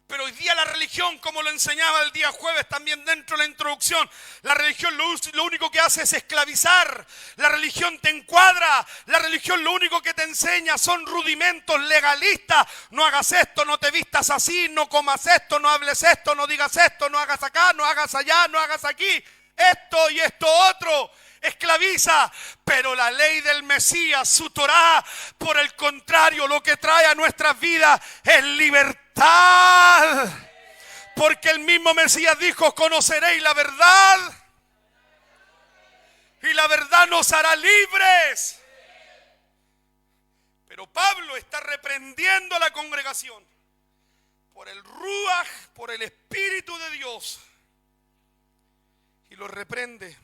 Pero hoy día la religión, como lo enseñaba el día jueves también dentro de la introducción, la religión lo único que hace es esclavizar. La religión te encuadra. La religión lo único que te enseña son rudimentos legalistas. No hagas esto, no te vistas así, no comas esto, no hables esto, no digas esto, no hagas acá, no hagas allá, no hagas aquí. Esto y esto otro. Esclaviza, pero la ley del Mesías, su Torá, por el contrario, lo que trae a nuestras vidas es libertad. Porque el mismo Mesías dijo: conoceréis la verdad y la verdad nos hará libres. Pero Pablo está reprendiendo a la congregación por el Ruaj, por el Espíritu de Dios, y lo reprende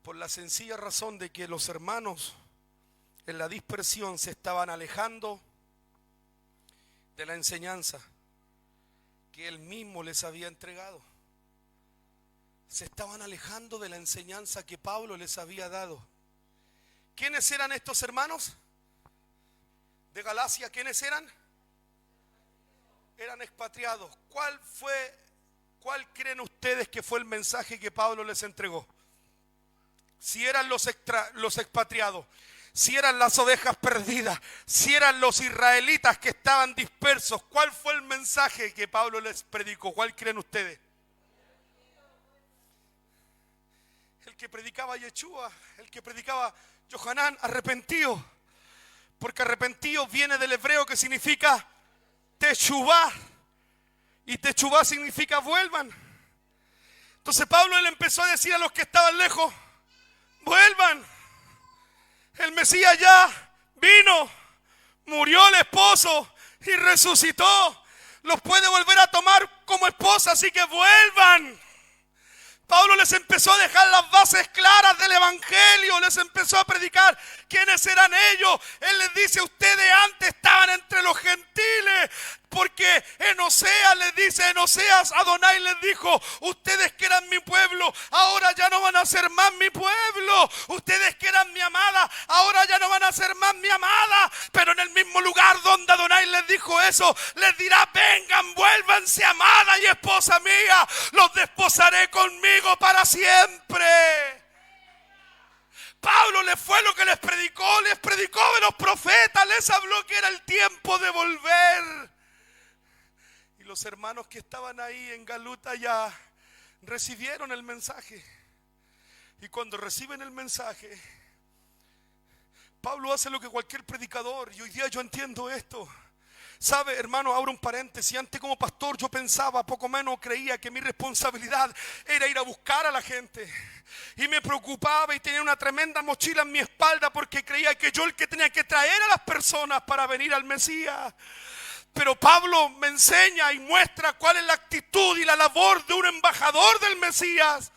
por la sencilla razón de que los hermanos en la dispersión se estaban alejando de la enseñanza que él mismo les había entregado. Se estaban alejando de la enseñanza que Pablo les había dado. ¿Quiénes eran estos hermanos de Galacia? ¿Quiénes eran? Eran expatriados. ¿Cuál creen ustedes que fue el mensaje que Pablo les entregó? Si eran los expatriados, si eran las ovejas perdidas, si eran los israelitas que estaban dispersos, ¿cuál fue el mensaje que Pablo les predicó? ¿Cuál creen ustedes? El que predicaba Yeshua, el que predicaba Yohanan, arrepentido. Porque arrepentido viene del hebreo que significa techubá. Y techubá significa vuelvan. Entonces Pablo le empezó a decir a los que estaban lejos: vuelvan, el Mesías ya vino, murió el esposo y resucitó. Los puede volver a tomar como esposa, así que vuelvan. Pablo les empezó a dejar las bases claras del evangelio, les empezó a predicar quiénes eran ellos. Él les dice: ustedes antes estaban entre los gentiles. Porque en Oseas les dice, en Oseas Adonai les dijo: ustedes que eran mi pueblo, ahora ya no van a ser más mi pueblo. Ustedes que eran mi amada, ahora ya no van a ser más mi amada. Pero en el mismo lugar donde Adonai les dijo eso, les dirá: vengan, vuélvanse, amada y esposa mía, los desposaré conmigo para siempre. Pablo les fue lo que les predicó de los profetas, les habló que era el tiempo de volver. Los hermanos que estaban ahí en Galuta ya recibieron el mensaje. Y cuando reciben el mensaje, Pablo hace lo que cualquier predicador, y hoy día yo entiendo esto. Sabe, hermano, abro un paréntesis. Antes como pastor yo pensaba, poco menos creía que mi responsabilidad era ir a buscar a la gente. Y me preocupaba y tenía una tremenda mochila en mi espalda porque creía que yo el que tenía que traer a las personas para venir al Mesías. Pero Pablo me enseña y muestra cuál es la actitud y la labor de un embajador del Mesías.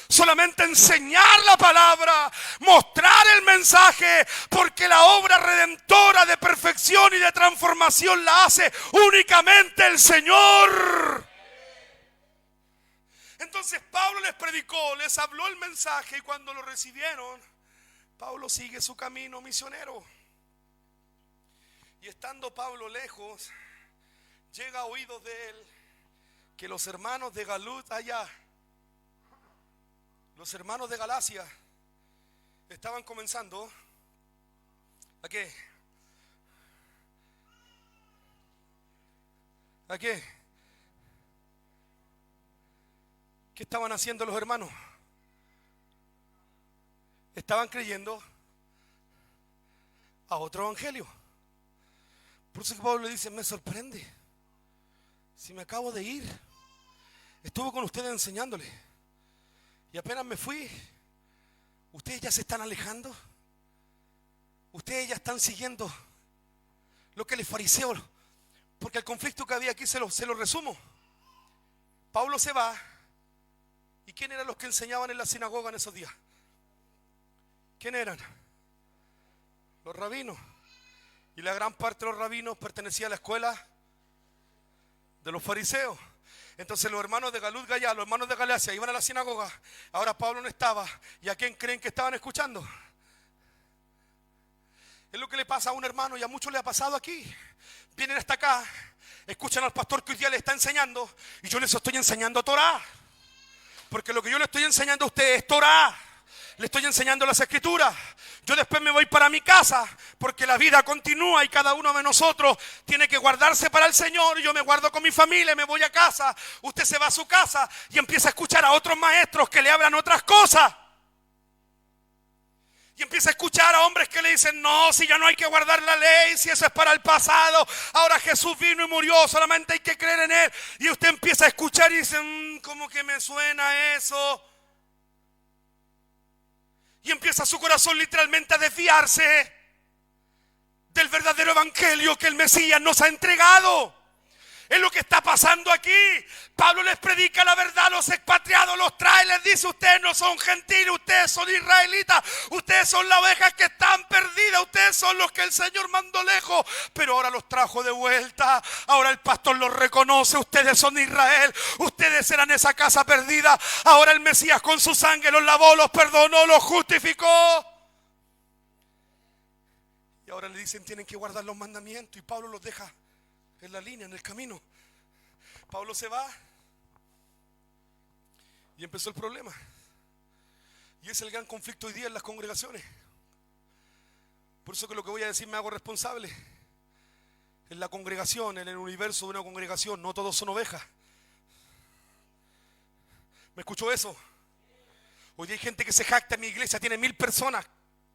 Solamente enseñar la palabra, mostrar el mensaje, porque la obra redentora de perfección y de transformación la hace únicamente el Señor. Entonces Pablo les predicó, les habló el mensaje, y cuando lo recibieron, Pablo sigue su camino misionero. Y estando Pablo lejos, llega a oídos de él que los hermanos de Galut allá, los hermanos de Galacia, estaban comenzando ¿a qué? ¿A qué? ¿Qué estaban haciendo los hermanos? Estaban creyendo a otro evangelio. Por eso que Pablo le dice, me sorprende. Si me acabo de ir, estuve con ustedes enseñándole, y apenas me fui, ustedes ya se están alejando. Ustedes ya están siguiendo lo que los fariseos, porque el conflicto que había aquí se lo resumo. Pablo se va, ¿y quién eran los que enseñaban en la sinagoga en esos días? ¿Quién eran? Los rabinos. Y la gran parte de los rabinos pertenecía a la escuela de los fariseos. Entonces los hermanos de Galut Gallá, los hermanos de Galacia iban a la sinagoga. Ahora Pablo no estaba. ¿Y a quién creen que estaban escuchando? Es lo que le pasa a un hermano, y a muchos le ha pasado aquí. Vienen hasta acá, escuchan al pastor que hoy día les está enseñando, y yo les estoy enseñando Torah. Porque lo que yo le estoy enseñando a ustedes es Torah. Le estoy enseñando las escrituras. Yo después me voy para mi casa, porque la vida continúa y cada uno de nosotros tiene que guardarse para el Señor. Yo me guardo con mi familia, me voy a casa. Usted se va a su casa y empieza a escuchar a otros maestros que le hablan otras cosas. Y empieza a escuchar a hombres que le dicen, no, si ya no hay que guardar la ley, si eso es para el pasado. Ahora Jesús vino y murió, solamente hay que creer en Él. Y usted empieza a escuchar y dice, ¿cómo que me suena eso? Y empieza su corazón literalmente a desviarse del verdadero evangelio que el Mesías nos ha entregado. Es lo que está pasando aquí. Pablo les predica la verdad a los expatriados, los trae, les dice, ustedes no son gentiles, ustedes son israelitas, ustedes son las ovejas que están perdidas, ustedes son los que el Señor mandó lejos, pero ahora los trajo de vuelta. Ahora el pastor los reconoce, ustedes son de Israel, ustedes eran esa casa perdida. Ahora el Mesías con su sangre los lavó, los perdonó, los justificó. Y ahora le dicen, tienen que guardar los mandamientos, y Pablo los deja en la línea, en el camino. Pablo se va y empezó el problema. Y es el gran conflicto hoy día en las congregaciones. Por eso que lo que voy a decir me hago responsable. En la congregación, en el universo de una congregación, no todos son ovejas. ¿Me escuchó eso? Hoy día hay gente que se jacta, en mi iglesia tiene 1000 personas.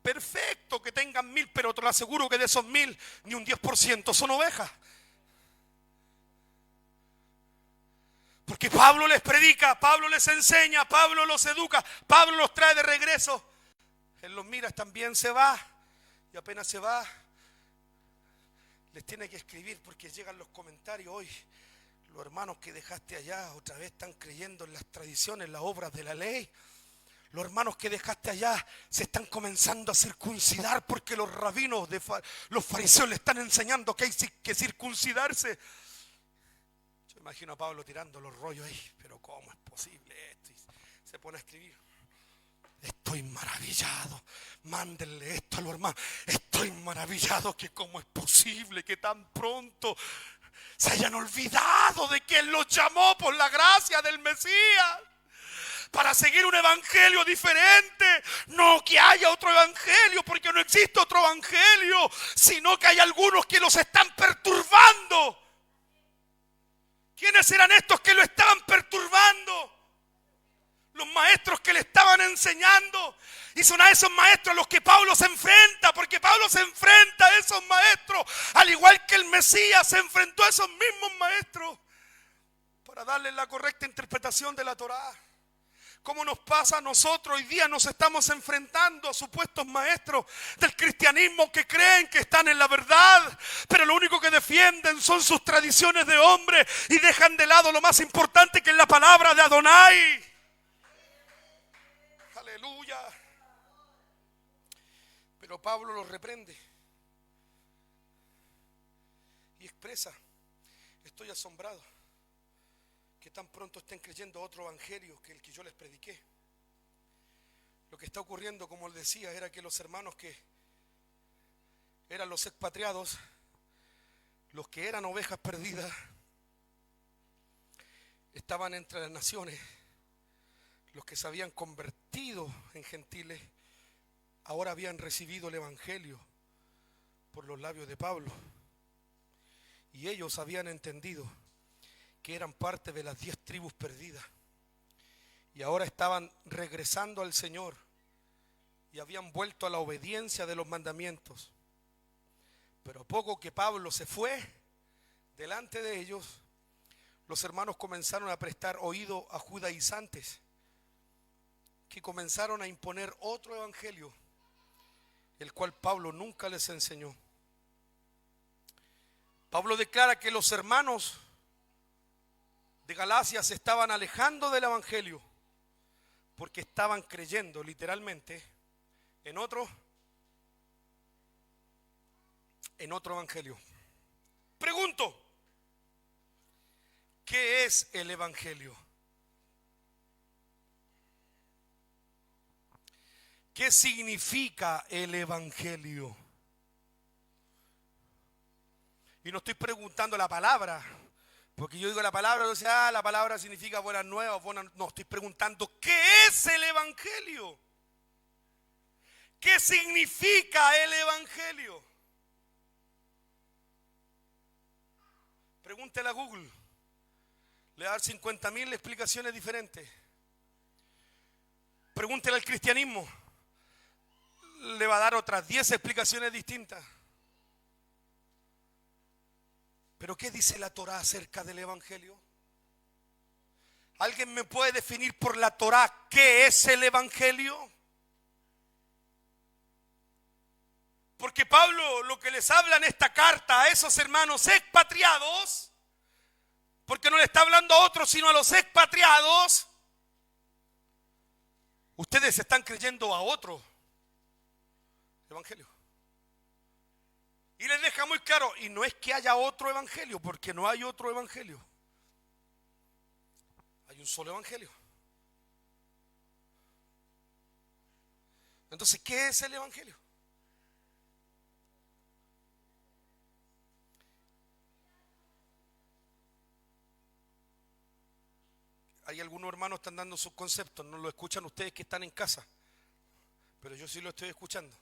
Perfecto que tengan 1000, pero te lo aseguro que de esos 1000 ni un 10% son ovejas. Porque Pablo les predica, Pablo les enseña, Pablo los educa, Pablo los trae de regreso. Él los mira, también se va, y apenas se va, les tiene que escribir, porque llegan los comentarios hoy. Los hermanos que dejaste allá otra vez están creyendo en las tradiciones, las obras de la ley. Los hermanos que dejaste allá se están comenzando a circuncidar, porque los rabinos, los fariseos le están enseñando que hay que circuncidarse. Imagino a Pablo tirando los rollos ahí, pero ¿cómo es posible esto? Y se pone a escribir. Estoy maravillado, mándenle esto a los hermanos. Estoy maravillado que cómo es posible que tan pronto se hayan olvidado de que Él los llamó por la gracia del Mesías para seguir un evangelio diferente. No que haya otro evangelio, porque no existe otro evangelio, sino que hay algunos que los están perturbando. ¿Quiénes eran estos que lo estaban perturbando? Los maestros que le estaban enseñando. Y son a esos maestros a los que Pablo se enfrenta, porque Pablo se enfrenta a esos maestros, al igual que el Mesías se enfrentó a esos mismos maestros, para darles la correcta interpretación de la Torá. Como nos pasa a nosotros, hoy día nos estamos enfrentando a supuestos maestros del cristianismo que creen que están en la verdad, pero lo único que defienden son sus tradiciones de hombre y dejan de lado lo más importante, que es la palabra de Adonai. Aleluya. Pero Pablo los reprende y expresa: estoy asombrado que tan pronto estén creyendo otro evangelio que el que yo les prediqué. Lo que está ocurriendo, como les decía, era que los hermanos que eran los expatriados, los que eran ovejas perdidas, estaban entre las naciones. Los que se habían convertido en gentiles ahora habían recibido el evangelio por los labios de Pablo, y ellos habían entendido que eran parte de las 10 tribus perdidas, y ahora estaban regresando al Señor y habían vuelto a la obediencia de los mandamientos. Pero a poco que Pablo se fue delante de ellos, los hermanos comenzaron a prestar oído a judaizantes que comenzaron a imponer otro evangelio, el cual Pablo nunca les enseñó. Pablo declara que los hermanos de Galacia se estaban alejando del evangelio porque estaban creyendo literalmente en otro evangelio. Pregunto, ¿qué es el evangelio? ¿Qué significa el evangelio? Y no estoy preguntando la palabra, porque yo digo la palabra, yo sé, la palabra significa buenas nuevas, no, estoy preguntando, ¿qué es el evangelio? ¿Qué significa el evangelio? Pregúntele a Google, le va a dar 50.000 explicaciones diferentes. Pregúntele al cristianismo, le va a dar otras 10 explicaciones distintas. ¿Pero qué dice la Torá acerca del evangelio? ¿Alguien me puede definir por la Torá qué es el evangelio? Porque Pablo lo que les habla en esta carta a esos hermanos expatriados, porque no le está hablando a otros sino a los expatriados, ustedes están creyendo a otro evangelio. Y les deja muy claro, y no es que haya otro evangelio, porque no hay otro evangelio. Hay un solo evangelio. Entonces, ¿qué es el evangelio? Hay algunos hermanos que están dando sus conceptos, no lo escuchan ustedes que están en casa, pero yo sí lo estoy escuchando.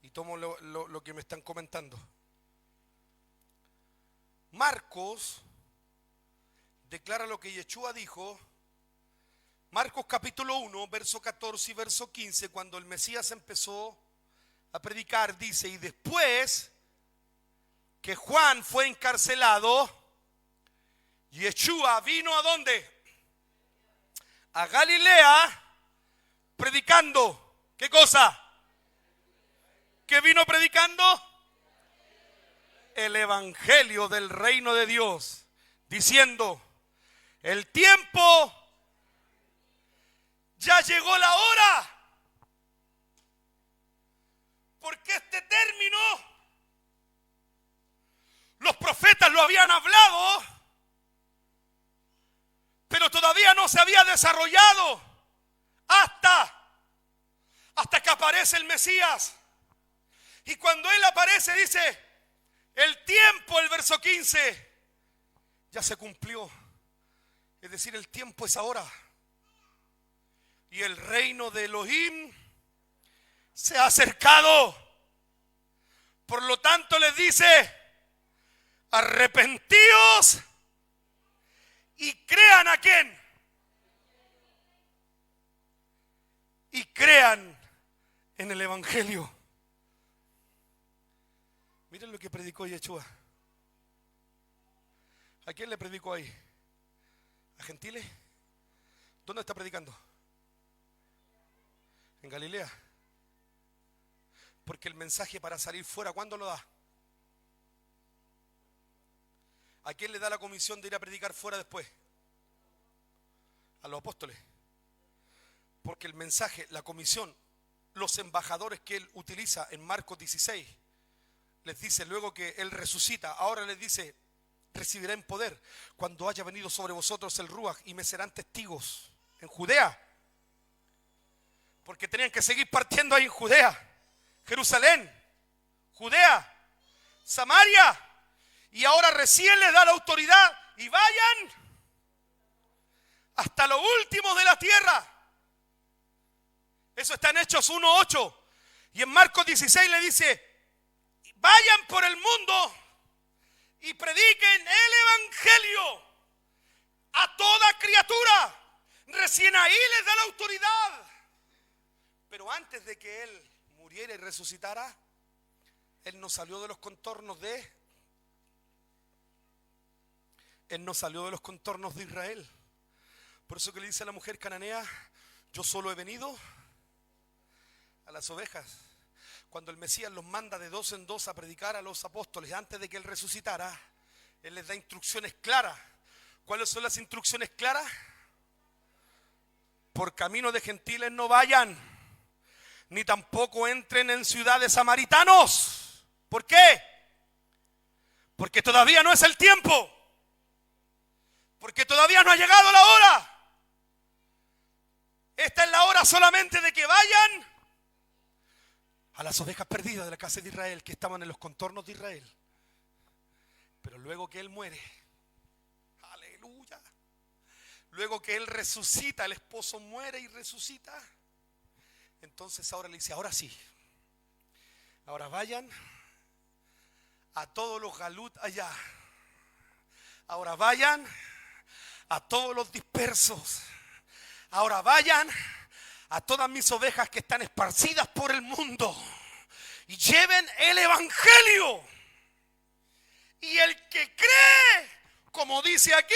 Y tomo lo que me están comentando. Marcos declara lo que Yeshua dijo. Marcos capítulo 1, verso 14 y verso 15, cuando el Mesías empezó a predicar, dice: y después que Juan fue encarcelado, Yeshua vino ¿a dónde? A Galilea, predicando. ¿Qué cosa? ¿Qué vino predicando? El evangelio del reino de Dios, diciendo: el tiempo, ya llegó la hora, porque este término los profetas lo habían hablado, pero todavía no se había desarrollado hasta que aparece el Mesías. Y cuando Él aparece dice, el tiempo, el verso 15, ya se cumplió. Es decir, el tiempo es ahora. Y el reino de Elohim se ha acercado. Por lo tanto les dice, arrepentíos y crean ¿a quién? Y crean en el evangelio. Miren lo que predicó Yeshua. ¿A quién le predicó ahí? ¿A gentiles? ¿Dónde está predicando? En Galilea. Porque el mensaje para salir fuera, ¿cuándo lo da? ¿A quién le da la comisión de ir a predicar fuera después? A los apóstoles. Porque el mensaje, la comisión, los embajadores que él utiliza en Marcos 16, les dice luego que él resucita, ahora les dice, recibirán poder cuando haya venido sobre vosotros el Ruaj y me serán testigos en Judea. Porque tenían que seguir partiendo ahí en Judea, Jerusalén, Judea, Samaria. Y ahora recién les da la autoridad y vayan hasta lo último de la tierra. Eso está en Hechos 1:8. Y en Marcos 16 le dice, vayan por el mundo y prediquen el evangelio a toda criatura. Recién ahí les da la autoridad. Pero antes de que él muriera y resucitara, él no salió de los contornos de Israel. Por eso que le dice a la mujer cananea, yo solo he venido a las ovejas. Cuando el Mesías los manda de dos en dos a predicar a los apóstoles antes de que él resucitara, él les da instrucciones claras. ¿Cuáles son las instrucciones claras? Por camino de gentiles no vayan, ni tampoco entren en ciudades samaritanos. ¿Por qué? Porque todavía no es el tiempo. Porque todavía no ha llegado la hora. Esta es la hora solamente de que vayan a las ovejas perdidas de la casa de Israel, que estaban en los contornos de Israel. Pero luego que él muere, aleluya, luego que él resucita, el esposo muere y resucita, entonces ahora le dice, ahora sí, ahora vayan a todos los galut allá, ahora vayan a todos los dispersos, ahora vayan a todas mis ovejas que están esparcidas por el mundo y lleven el evangelio. Y el que cree, como dice aquí,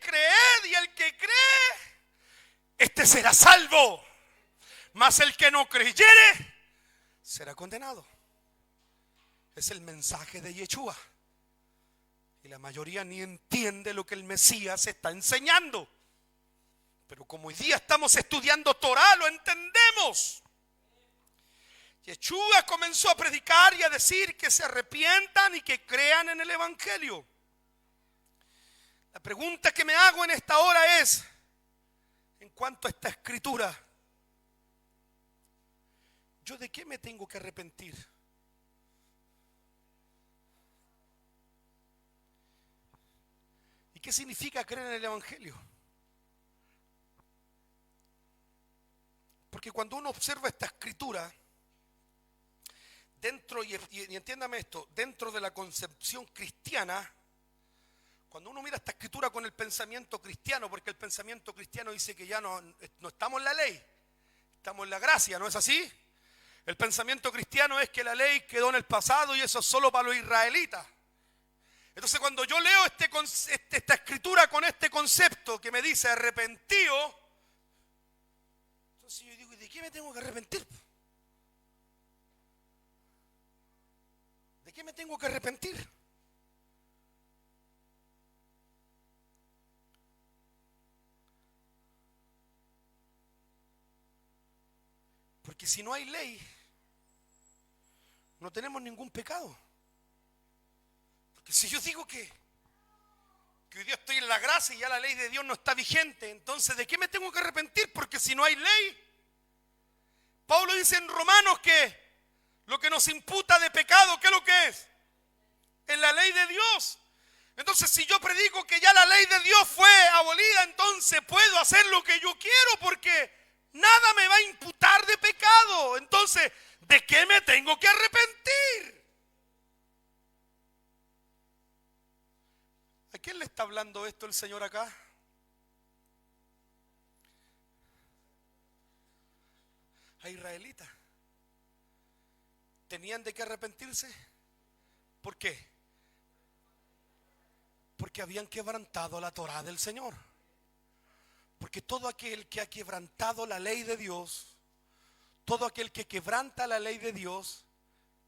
creed, y el que cree, este será salvo. Mas el que no creyere, será condenado. Es el mensaje de Yeshua. Y la mayoría ni entiende lo que el Mesías está enseñando. Pero como hoy día estamos estudiando Torah, lo entendemos. Yeshua comenzó a predicar y a decir que se arrepientan y que crean en el evangelio. La pregunta que me hago en esta hora es, en cuanto a esta escritura, ¿yo de qué me tengo que arrepentir? ¿Y qué significa creer en el evangelio? Porque cuando uno observa esta escritura, dentro, y entiéndame esto, dentro de la concepción cristiana, cuando uno mira esta escritura con el pensamiento cristiano, porque el pensamiento cristiano dice que ya no estamos en la ley, estamos en la gracia, ¿no es así? El pensamiento cristiano es que la ley quedó en el pasado y eso es solo para los israelitas. Entonces cuando yo leo esta escritura con este concepto que me dice arrepentido, entonces yo digo, ¿de qué me tengo que arrepentir? ¿De qué me tengo que arrepentir? Porque si no hay ley, no tenemos ningún pecado. Porque si yo digo que hoy día estoy en la gracia y ya la ley de Dios no está vigente, entonces ¿de qué me tengo que arrepentir? Porque si no hay ley, Pablo dice en Romanos que lo que nos imputa de pecado, ¿qué es lo que es? En la ley de Dios. Entonces si yo predico que ya la ley de Dios fue abolida, entonces puedo hacer lo que yo quiero porque nada me va a imputar de pecado. Entonces, ¿de qué me tengo que arrepentir? ¿A quién le está hablando esto el Señor acá? A israelitas. ¿Tenían de qué arrepentirse? ¿Por qué? Porque habían quebrantado la Torá del Señor. Porque todo aquel que ha quebrantado la ley de Dios, todo aquel que quebranta la ley de Dios,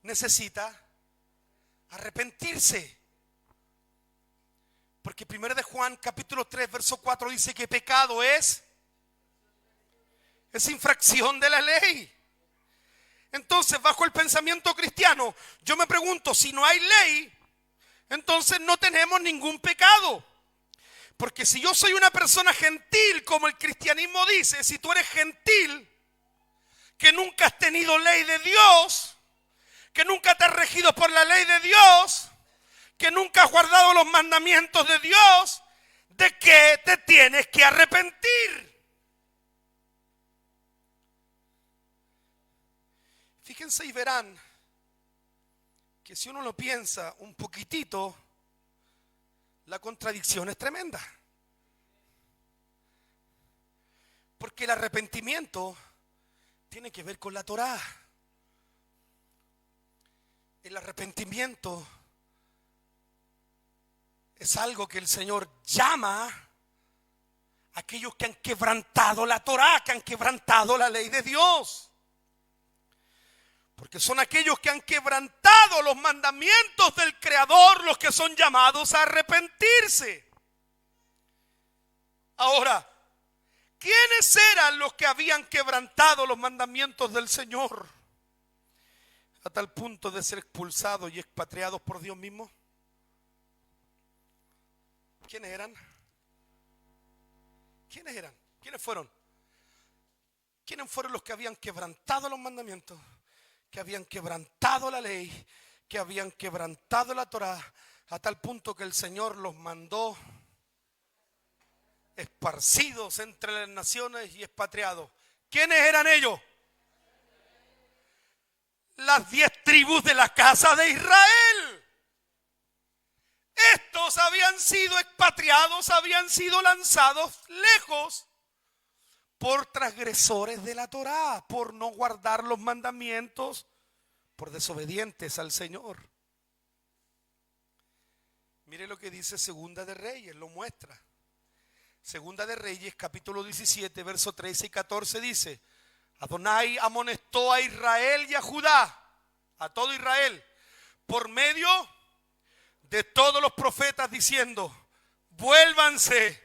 necesita arrepentirse. Porque 1 de Juan capítulo 3 verso 4 dice que pecado es infracción de la ley. Entonces, bajo el pensamiento cristiano, yo me pregunto, si no hay ley, entonces no tenemos ningún pecado. Porque si yo soy una persona gentil, como el cristianismo dice, si tú eres gentil, que nunca has tenido ley de Dios, que nunca te has regido por la ley de Dios, que nunca has guardado los mandamientos de Dios, ¿de qué te tienes que arrepentir? Fíjense y verán que si uno lo piensa un poquitito, la contradicción es tremenda. Porque el arrepentimiento tiene que ver con la Torá. El arrepentimiento es algo que el Señor llama a aquellos que han quebrantado la Torá, que han quebrantado la ley de Dios. Porque son aquellos que han quebrantado los mandamientos del Creador los que son llamados a arrepentirse. Ahora, ¿quiénes eran los que habían quebrantado los mandamientos del Señor a tal punto de ser expulsados y expatriados por Dios mismo? ¿Quiénes eran? ¿Quiénes eran? ¿Quiénes fueron? ¿Quiénes fueron los que habían quebrantado los mandamientos? Que habían quebrantado la ley, que habían quebrantado la Torá, a tal punto que el Señor los mandó esparcidos entre las naciones y expatriados. ¿Quiénes eran ellos? Las 10 tribus de la casa de Israel. Estos habían sido expatriados, habían sido lanzados lejos por transgresores de la Torá, por no guardar los mandamientos, por desobedientes al Señor. Mire lo que dice Segunda de Reyes, lo muestra. Segunda de Reyes, capítulo 17, verso 13 y 14 dice: Adonai amonestó a Israel y a Judá, a todo Israel, por medio de todos los profetas, diciendo: vuélvanse.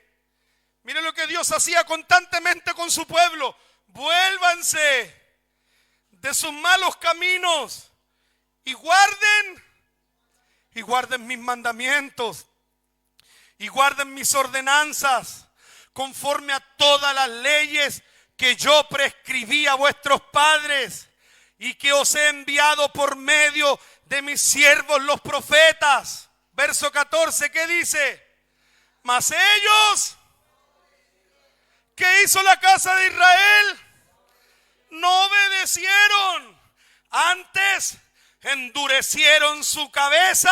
Miren lo que Dios hacía constantemente con su pueblo: vuélvanse de sus malos caminos y guarden mis mandamientos y guarden mis ordenanzas, conforme a todas las leyes que yo prescribí a vuestros padres y que os he enviado por medio de mis siervos los profetas. Verso 14, ¿qué dice? Mas ellos, ¿qué hizo la casa de Israel? No obedecieron. Antes endurecieron su cabeza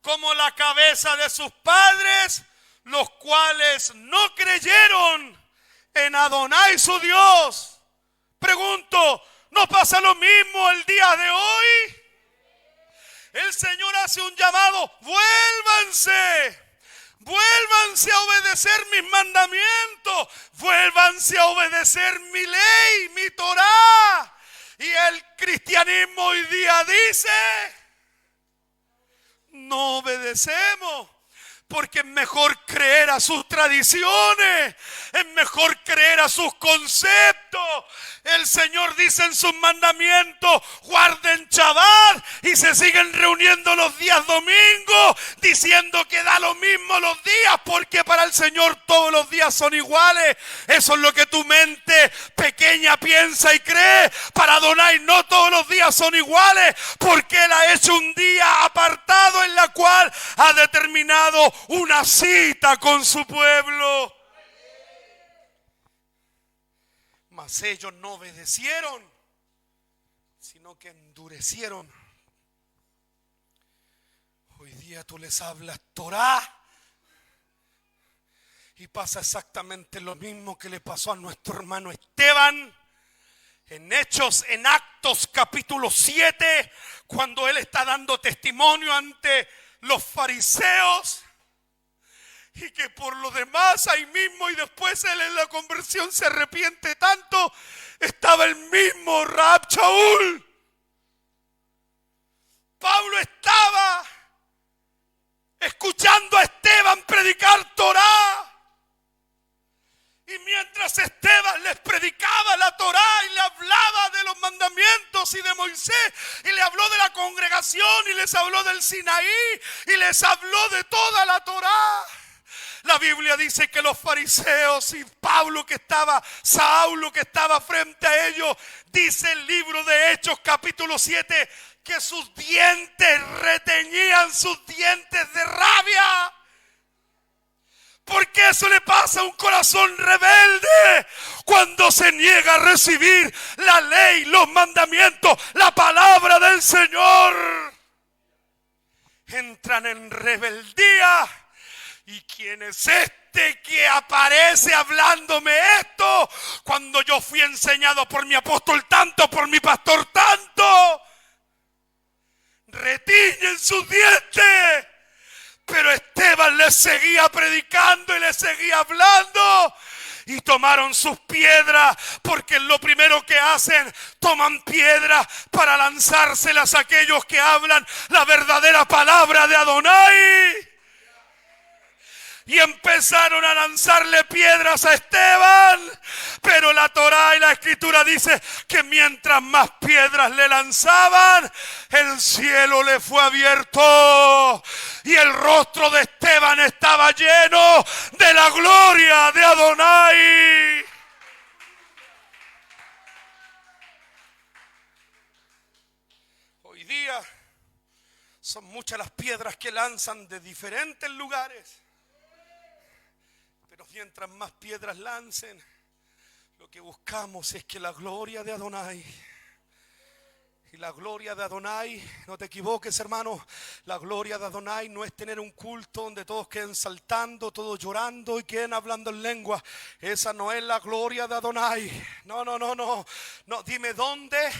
como la cabeza de sus padres, los cuales no creyeron en Adonai su Dios. Pregunto, ¿no pasa lo mismo el día de hoy? El Señor hace un llamado: vuélvanse. Vuélvanse a obedecer mis mandamientos. Vuélvanse a obedecer mi ley, mi Torá. Y el cristianismo hoy día dice: no obedecemos. Porque es mejor creer a sus tradiciones, es mejor creer a sus conceptos. El Señor dice en sus mandamientos: guarden Shabbat, y se siguen reuniendo los días domingos, diciendo que da lo mismo los días, porque para el Señor todos los días son iguales. Eso es lo que tu mente pequeña piensa y cree. Para Adonai no todos los días son iguales, porque Él ha hecho un día apartado en la cual ha determinado una cita con su pueblo. Mas ellos no obedecieron, sino que endurecieron. Hoy día tú les hablas Torá y pasa exactamente lo mismo que le pasó a nuestro hermano Esteban en Actos capítulo 7, cuando él está dando testimonio ante los fariseos. y que por lo demás ahí mismo y después él en la conversión se arrepiente tanto, estaba el mismo Rahab Shaul. Pablo estaba escuchando a Esteban predicar Torá. Y mientras Esteban les predicaba la Torá y le hablaba de los mandamientos y de Moisés, y le habló de la congregación y les habló del Sinaí y les habló de toda la Torá, la Biblia dice que los fariseos y Saulo que estaba frente a ellos, dice el libro de Hechos capítulo 7, que sus dientes reteñían sus dientes de rabia. Porque eso le pasa a un corazón rebelde cuando se niega a recibir la ley, los mandamientos, la palabra del Señor. Entran en rebeldía. ¿Y quién es este que aparece hablándome esto cuando yo fui enseñado por mi apóstol tanto, por mi pastor tanto? Retiñen sus dientes. Pero Esteban les seguía predicando y les seguía hablando. Y tomaron sus piedras, porque lo primero que hacen, toman piedras para lanzárselas a aquellos que hablan la verdadera palabra de Adonai. Y empezaron a lanzarle piedras a Esteban. Pero la Torá y la Escritura dice que mientras más piedras le lanzaban, el cielo le fue abierto. Y el rostro de Esteban estaba lleno de la gloria de Adonai. Hoy día son muchas las piedras que lanzan de diferentes lugares. Pero mientras más piedras lancen, lo que buscamos es que la gloria de Adonai, y la gloria de Adonai, no te equivoques hermano, la gloria de Adonai no es tener un culto donde todos queden saltando, todos llorando y queden hablando en lengua. Esa no es la gloria de Adonai. No, dime ¿dónde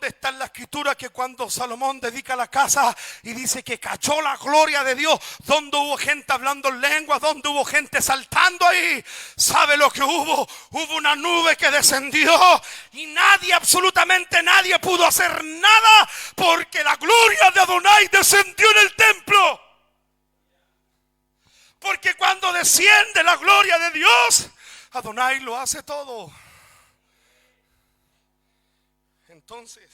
está en la Escritura que cuando Salomón dedica la casa y dice que cayó la gloria de Dios? ¿Dónde hubo gente hablando en lengua? ¿Dónde hubo gente saltando ahí? ¿Sabe lo que hubo? Hubo una nube que descendió y nadie, absolutamente nadie pudo hacer nada porque la gloria de Adonai descendió en el templo. Porque cuando desciende la gloria de Dios, Adonai lo hace todo. Entonces,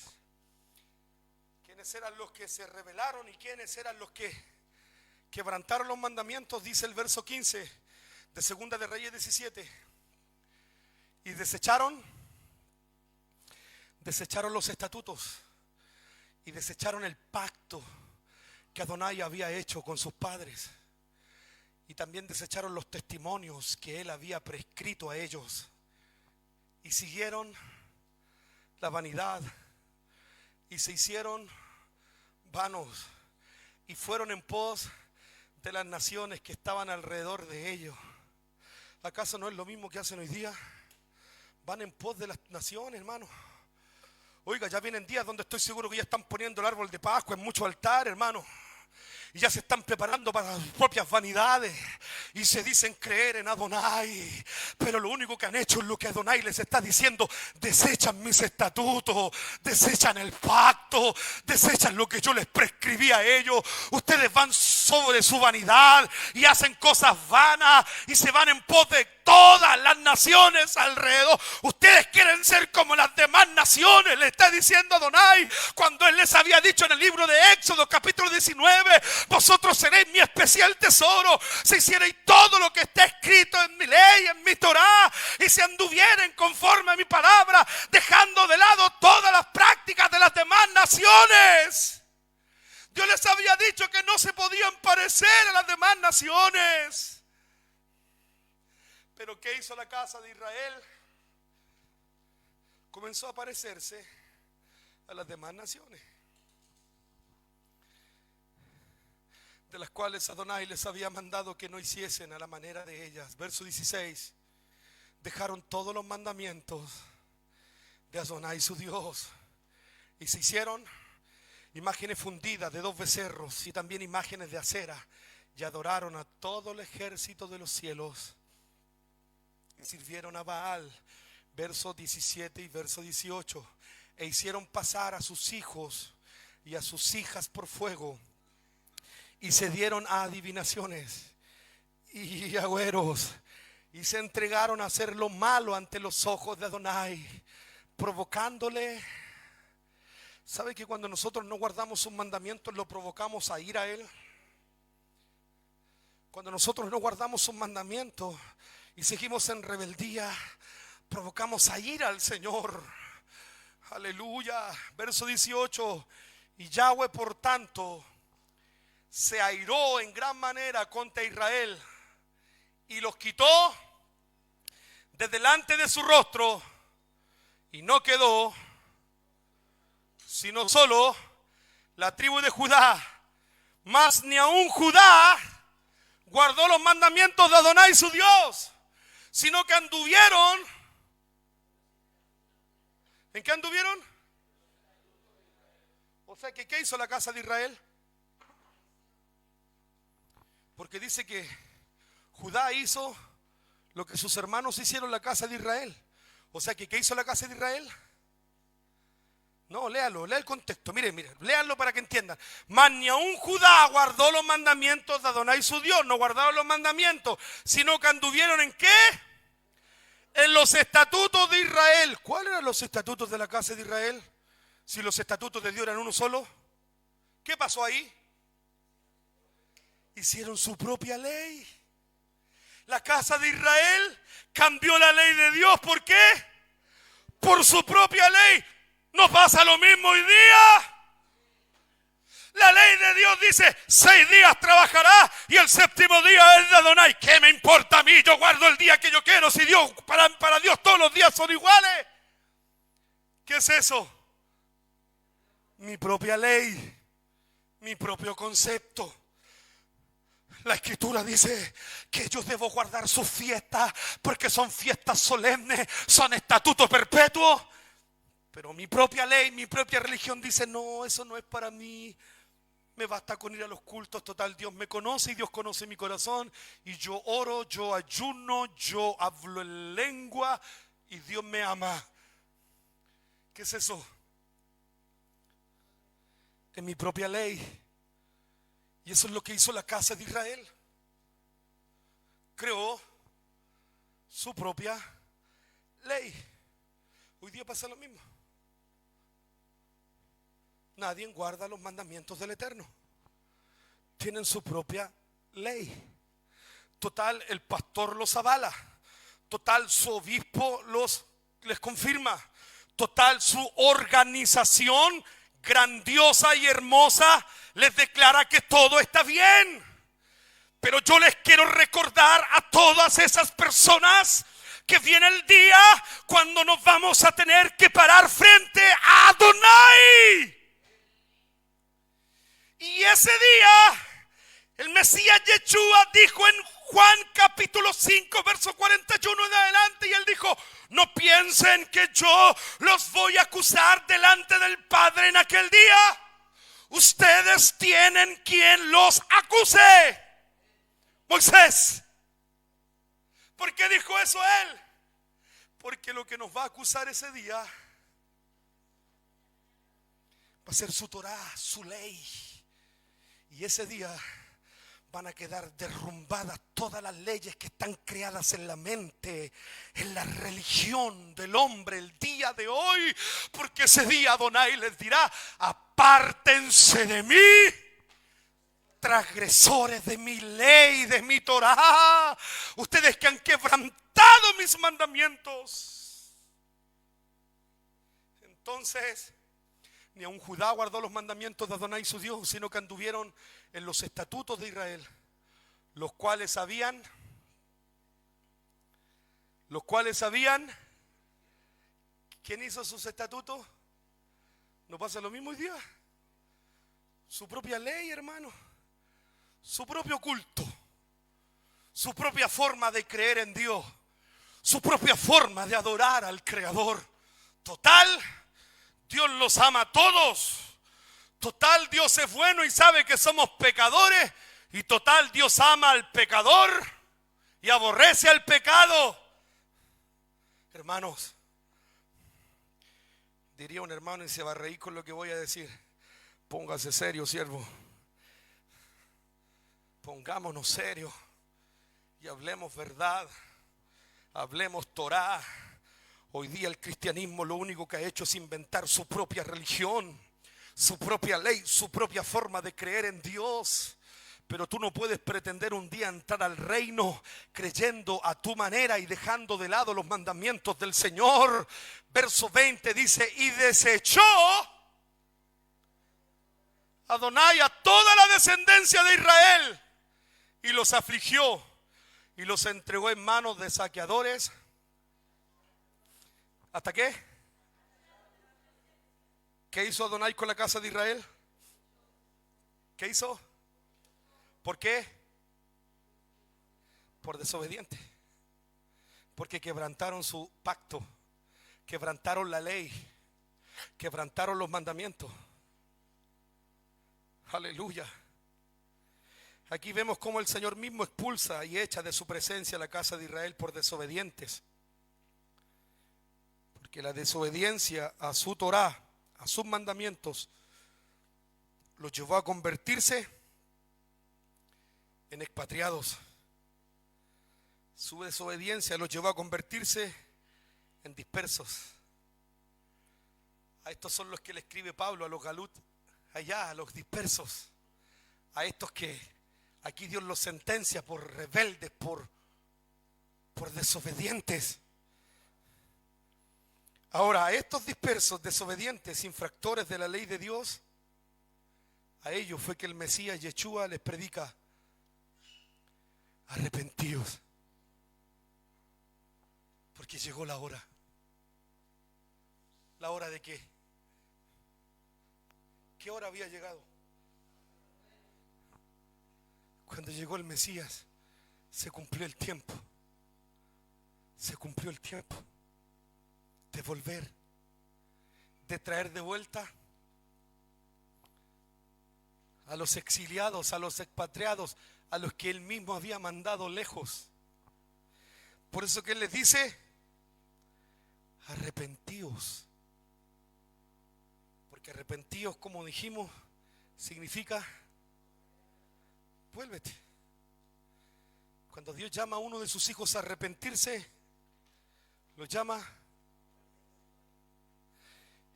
¿quiénes eran los que se rebelaron y quiénes eran los que quebrantaron los mandamientos? Dice el verso 15 de Segunda de Reyes 17. Y desecharon los estatutos y desecharon el pacto que Adonai había hecho con sus padres. Y también desecharon los testimonios que él había prescrito a ellos. Y siguieron la vanidad y se hicieron vanos y fueron en pos de las naciones que estaban alrededor de ellos. ¿Acaso no es lo mismo que hacen hoy día? Van en pos de las naciones, hermano. Oiga, ya vienen días donde estoy seguro que ya están poniendo el árbol de Pascua en muchos altares, hermano. Y ya se están preparando para sus propias vanidades. Y se dicen creer en Adonai. Pero lo único que han hecho es lo que Adonai les está diciendo. Desechan mis estatutos. Desechan el pacto. Desechan lo que yo les prescribí a ellos. Ustedes van sobre su vanidad. Y hacen cosas vanas. Y se van en pos de todas las naciones alrededor. Ustedes quieren ser como las demás naciones. Le está diciendo Adonai. Cuando él les había dicho en el libro de Éxodo capítulo 19. Vosotros seréis mi especial tesoro si hicierais todo lo que está escrito en mi ley, en mi Torá, y si anduvieren conforme a mi palabra, dejando de lado todas las prácticas de las demás naciones. Dios les había dicho que no se podían parecer a las demás naciones. Pero ¿qué hizo la casa de Israel? Comenzó a parecerse a las demás naciones, de las cuales Adonai les había mandado que no hiciesen a la manera de ellas. Verso 16. Dejaron todos los mandamientos de Adonai su Dios y se hicieron imágenes fundidas de 2 becerros y también imágenes de acera y adoraron a todo el ejército de los cielos y sirvieron a Baal. Verso 17 y verso 18. E hicieron pasar a sus hijos y a sus hijas por fuego, y se dieron a adivinaciones y agüeros, y se entregaron a hacer lo malo ante los ojos de Adonai, provocándole. ¿Sabe que cuando nosotros no guardamos sus mandamientos lo provocamos a ir a Él? Cuando nosotros no guardamos sus mandamientos y seguimos en rebeldía, provocamos a ir al Señor. Aleluya. Verso 18. Y Yahweh, por tanto, se airó en gran manera contra Israel y los quitó de delante de su rostro, y no quedó sino solo la tribu de Judá. Mas ni aun Judá guardó los mandamientos de Adonai su Dios, sino que anduvieron. ¿En qué anduvieron? O sea, que ¿qué hizo la casa de Israel? Porque dice que Judá hizo lo que sus hermanos hicieron la casa de Israel. O sea, que ¿qué hizo la casa de Israel? No, léalo, lea el contexto. Mire, léanlo para que entiendan. Mas ni aun Judá guardó los mandamientos de Adonai su Dios. No guardaron los mandamientos, sino que anduvieron ¿en qué? En los estatutos de Israel. ¿Cuáles eran los estatutos de la casa de Israel? Si los estatutos de Dios eran uno solo. ¿Qué pasó ahí? Hicieron su propia ley. La casa de Israel cambió la ley de Dios. ¿Por qué? Por su propia ley. ¿No pasa lo mismo hoy día? La ley de Dios dice 6 días trabajará y el séptimo día es de Adonai. ¿Qué me importa a mí? Yo guardo el día que yo quiero. Si Dios, para Dios todos los días son iguales. ¿Qué es eso? Mi propia ley, mi propio concepto. La Escritura dice que yo debo guardar sus fiestas porque son fiestas solemnes, son estatutos perpetuos. Pero mi propia ley, mi propia religión dice, no, eso no es para mí. Me basta con ir a los cultos, total, Dios me conoce y Dios conoce mi corazón. Y yo oro, yo ayuno, yo hablo en lengua y Dios me ama. ¿Qué es eso? Es mi propia ley. Y eso es lo que hizo la casa de Israel. Creó su propia ley. Hoy día pasa lo mismo. Nadie guarda los mandamientos del Eterno. Tienen su propia ley. Total, el pastor los avala. Total, su obispo les confirma. Total, su organización grandiosa y hermosa les declara que todo está bien. Pero yo les quiero recordar a todas esas personas que viene el día cuando nos vamos a tener que parar frente a Adonai. Y ese día el Mesías Yeshua dijo en Juan capítulo 5 verso 41 en adelante, y él dijo: no piensen que yo los voy a acusar delante del Padre en aquel día. Ustedes tienen quien los acuse. Moisés. ¿Por qué dijo eso él? Porque lo que nos va a acusar ese día va a ser su Torá, su ley. Y ese día van a quedar derrumbadas todas las leyes que están creadas en la mente, en la religión del hombre el día de hoy. Porque ese día Adonai les dirá: apártense de mí, transgresores de mi ley, de mi Torá, ustedes que han quebrantado mis mandamientos. Entonces, ni aun Judá guardó los mandamientos de Adonai su Dios, sino que anduvieron en los estatutos de Israel, los cuales sabían. ¿Quién hizo sus estatutos? ¿No pasa lo mismo hoy día? Su propia ley, hermano. Su propio culto. Su propia forma de creer en Dios. Su propia forma de adorar al Creador. Total, Dios los ama a todos. Total, Dios es bueno y sabe que somos pecadores. Y total, Dios ama al pecador y aborrece al pecado. Hermanos, diría un hermano y se va a reír con lo que voy a decir: póngase serio, siervo. Pongámonos serios y hablemos verdad, hablemos Torá. Hoy día el cristianismo lo único que ha hecho es inventar su propia religión, su propia ley, su propia forma de creer en Dios. Pero tú no puedes pretender un día entrar al reino creyendo a tu manera y dejando de lado los mandamientos del Señor. Verso 20 dice: y desechó Adonai a toda la descendencia de Israel y los afligió y los entregó en manos de saqueadores. ¿Hasta qué? ¿Qué hizo Adonai con la casa de Israel? ¿Qué hizo? ¿Por qué? Por desobediente. Porque quebrantaron su pacto, quebrantaron la ley, quebrantaron los mandamientos. Aleluya. Aquí vemos cómo el Señor mismo expulsa y echa de su presencia a la casa de Israel por desobedientes. Porque la desobediencia a su Torá, a sus mandamientos, los llevó a convertirse en expatriados. Su desobediencia los llevó a convertirse en dispersos. A estos son los que le escribe Pablo a los galut, allá, a los dispersos. A estos que aquí Dios los sentencia por rebeldes, por desobedientes. Ahora, a estos dispersos, desobedientes, infractores de la ley de Dios, a ellos fue que el Mesías Yeshua les predica: arrepentíos, porque llegó la hora. ¿La hora de qué? ¿Qué hora había llegado? Cuando llegó el Mesías, se cumplió el tiempo. Se cumplió el tiempo de volver, de traer de vuelta a los exiliados, a los expatriados, a los que Él mismo había mandado lejos. Por eso que Él les dice: arrepentíos. Porque arrepentíos, como dijimos, significa vuélvete. Cuando Dios llama a uno de sus hijos a arrepentirse, lo llama.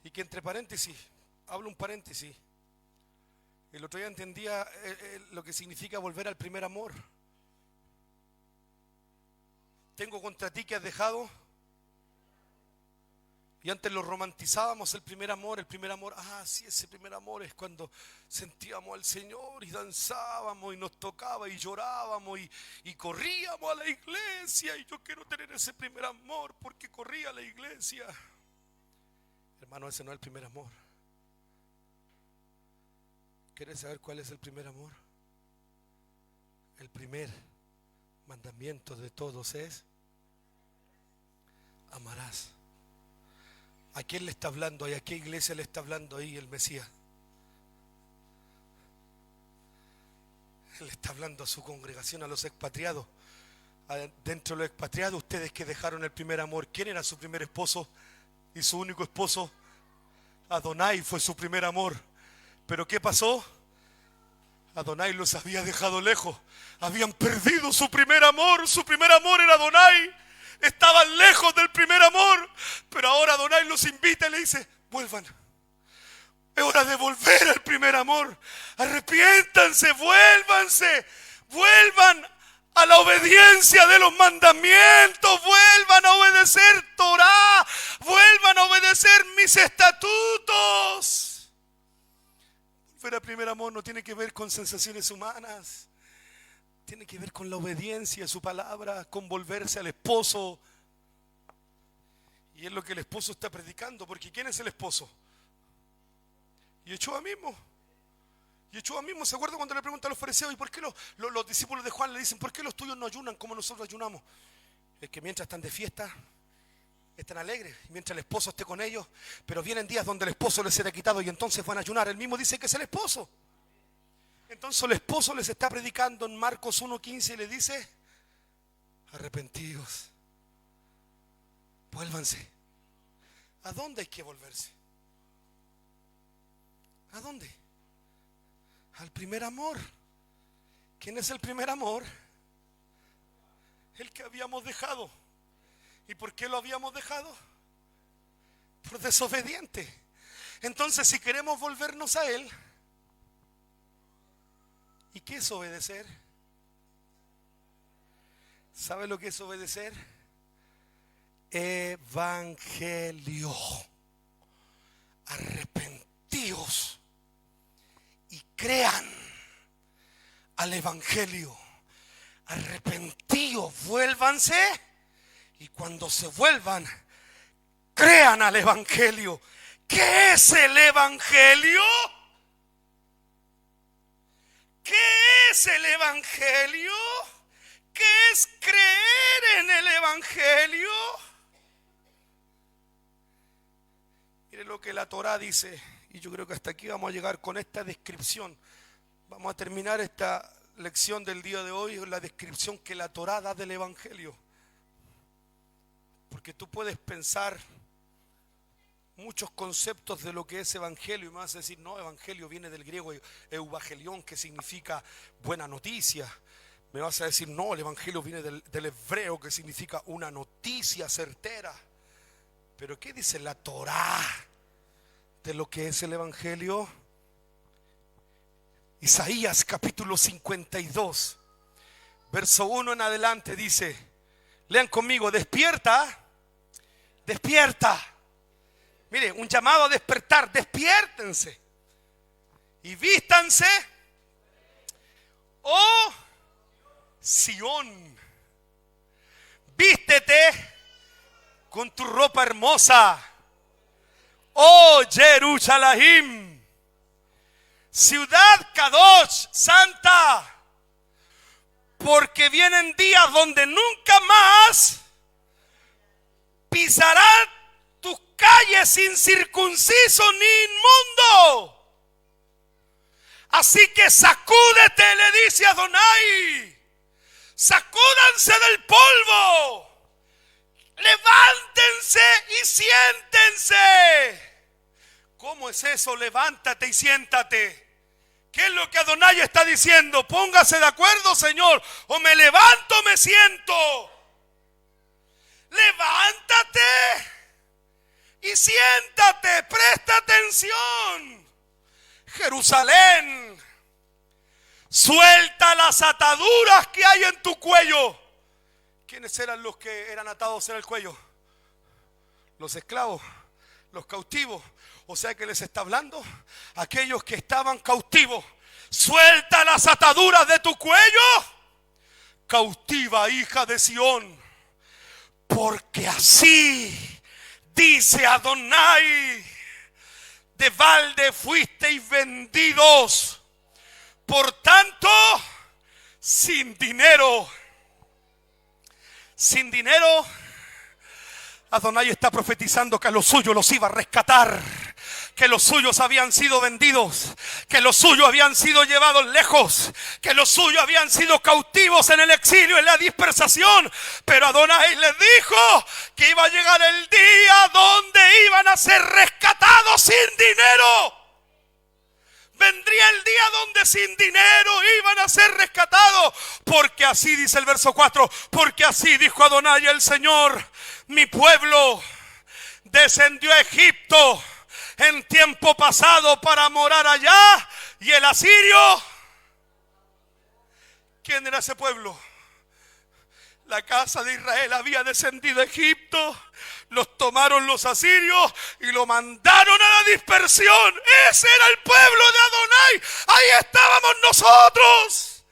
Y que entre paréntesis, hablo un paréntesis. El otro día entendía lo que significa volver al primer amor. Tengo contra ti que has dejado. Y antes lo romantizábamos, el primer amor. Sí, ese primer amor es cuando sentíamos al Señor y danzábamos y nos tocaba y llorábamos y corríamos a la iglesia. Y yo quiero tener ese primer amor porque corría a la iglesia. Hermano, ese no es el primer amor. ¿Quieres saber cuál es el primer amor? El primer mandamiento de todos es: amarás. ¿A quién le está hablando ahí? ¿A qué iglesia le está hablando ahí el Mesías? Él está hablando a su congregación, a los expatriados. Dentro de los expatriados, ustedes que dejaron el primer amor, ¿quién era su primer esposo y su único esposo? Adonai fue su primer amor. Pero ¿qué pasó? Adonai los había dejado lejos. Habían perdido su primer amor. Su primer amor era Adonai. Estaban lejos del primer amor. Pero ahora Adonai los invita y le dice: vuelvan. Es hora de volver al primer amor. Arrepiéntanse, vuélvanse. Vuelvan a la obediencia de los mandamientos. Vuelvan a obedecer Torá. Vuelvan a obedecer mis estatutos. Volver al primer amor no tiene que ver con sensaciones humanas. Tiene que ver con la obediencia a su palabra, con volverse al esposo. Y es lo que el esposo está predicando. Porque ¿quién es el esposo? Yeshua mismo. Yeshua mismo. ¿Se acuerda cuando le preguntan a los fariseos: ¿y por qué los discípulos de Juan le dicen: ¿por qué los tuyos no ayunan como nosotros ayunamos? Es que mientras están de fiesta, están alegres, mientras el esposo esté con ellos. Pero vienen días donde el esposo les será quitado y entonces van a ayunar. Él mismo dice que es el esposo. Entonces el esposo les está predicando en Marcos 1:15 y le dice: arrepentíos, vuélvanse. ¿A dónde hay que volverse? ¿A dónde? Al primer amor. ¿Quién es el primer amor? El que habíamos dejado. ¿Y por qué lo habíamos dejado? Por desobediente. Entonces, si queremos volvernos a Él, ¿y qué es obedecer? ¿Sabe lo que es obedecer? Evangelio. Arrepentíos y crean al Evangelio. Arrepentíos, vuélvanse, y cuando se vuelvan, crean al Evangelio. ¿Qué es el Evangelio? ¿Qué es el Evangelio? ¿Qué es creer en el Evangelio? Mire lo que la Torá dice, y yo creo que hasta aquí vamos a llegar con esta descripción. Vamos a terminar esta lección del día de hoy con la descripción que la Torá da del Evangelio. Porque tú puedes pensar muchos conceptos de lo que es Evangelio y me vas a decir: no, Evangelio viene del griego euvangelión, que significa buena noticia. Me vas a decir: no, el Evangelio viene del hebreo, que significa una noticia certera. Pero ¿qué dice la Torá de lo que es el Evangelio? Isaías capítulo 52, verso 1 en adelante dice, lean conmigo: despierta, despierta. Mire, un llamado a despertar. Despiértense y vístanse, oh Sión, vístete con tu ropa hermosa, oh Jerusalén, ciudad Kadosh, santa, porque vienen días donde nunca más pisarán tus calles incircunciso ni inmundo. Así que sacúdete, le dice Adonai, sacúdanse del polvo, levántense y siéntense. ¿Cómo es eso? Levántate y siéntate. ¿Qué es lo que Adonai está diciendo? Póngase de acuerdo, Señor, o me levanto o me siento. Levántate y siéntate, presta atención. Jerusalén, suelta las ataduras que hay en tu cuello. ¿Quiénes eran los que eran atados en el cuello? Los esclavos, los cautivos. O sea que les está hablando a aquellos que estaban cautivos. Suelta las ataduras de tu cuello, cautiva hija de Sión, porque así dice Adonai: de balde fuisteis vendidos, por tanto, sin dinero. Sin dinero, Adonai está profetizando que a los suyos los iba a rescatar, que los suyos habían sido vendidos, que los suyos habían sido llevados lejos, que los suyos habían sido cautivos en el exilio, en la dispersación. Pero Adonai les dijo que iba a llegar el día donde iban a ser rescatados sin dinero. Vendría el día donde sin dinero iban a ser rescatados. Porque así dice el verso 4, porque así dijo Adonai el Señor: mi pueblo descendió a Egipto en tiempo pasado para morar allá, y el asirio, ¿quién era ese pueblo? La casa de Israel había descendido a Egipto, los tomaron los asirios y lo mandaron a la dispersión. Ese era el pueblo de Adonai. Ahí estábamos nosotros.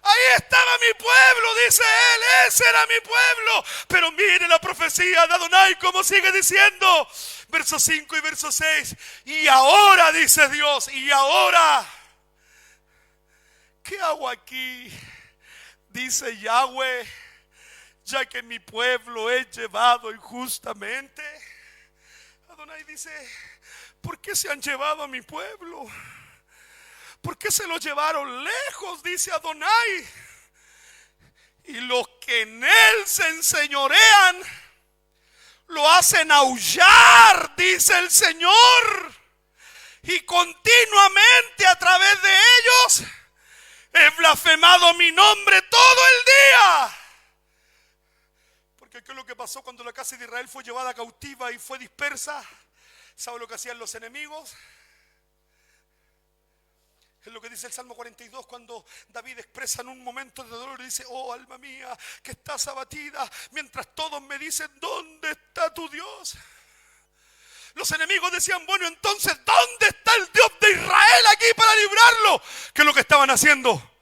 Ahí estaba mi pueblo, dice él, ese era mi pueblo. Pero mire la profecía de Adonai como sigue diciendo, verso 5 y verso 6. Y ahora, dice Dios, y ahora, ¿qué hago aquí? Dice Yahweh, ya que mi pueblo es llevado injustamente. Adonai dice: ¿por qué se han llevado a mi pueblo? ¿por qué se lo llevaron lejos? Dice Adonai. Y los que en él se enseñorean lo hacen aullar, dice el Señor. Y continuamente a través de ellos he blasfemado mi nombre todo el día. Porque ¿qué es lo que pasó cuando la casa de Israel fue llevada cautiva y fue dispersa? ¿Sabe lo que hacían los enemigos? Es lo que dice el Salmo 42 cuando David expresa en un momento de dolor y dice: oh alma mía, que estás abatida, mientras todos me dicen: ¿dónde está tu Dios? Los enemigos decían: bueno, entonces ¿dónde está el Dios de Israel aquí para librarlo? ¿Qué es lo que estaban haciendo?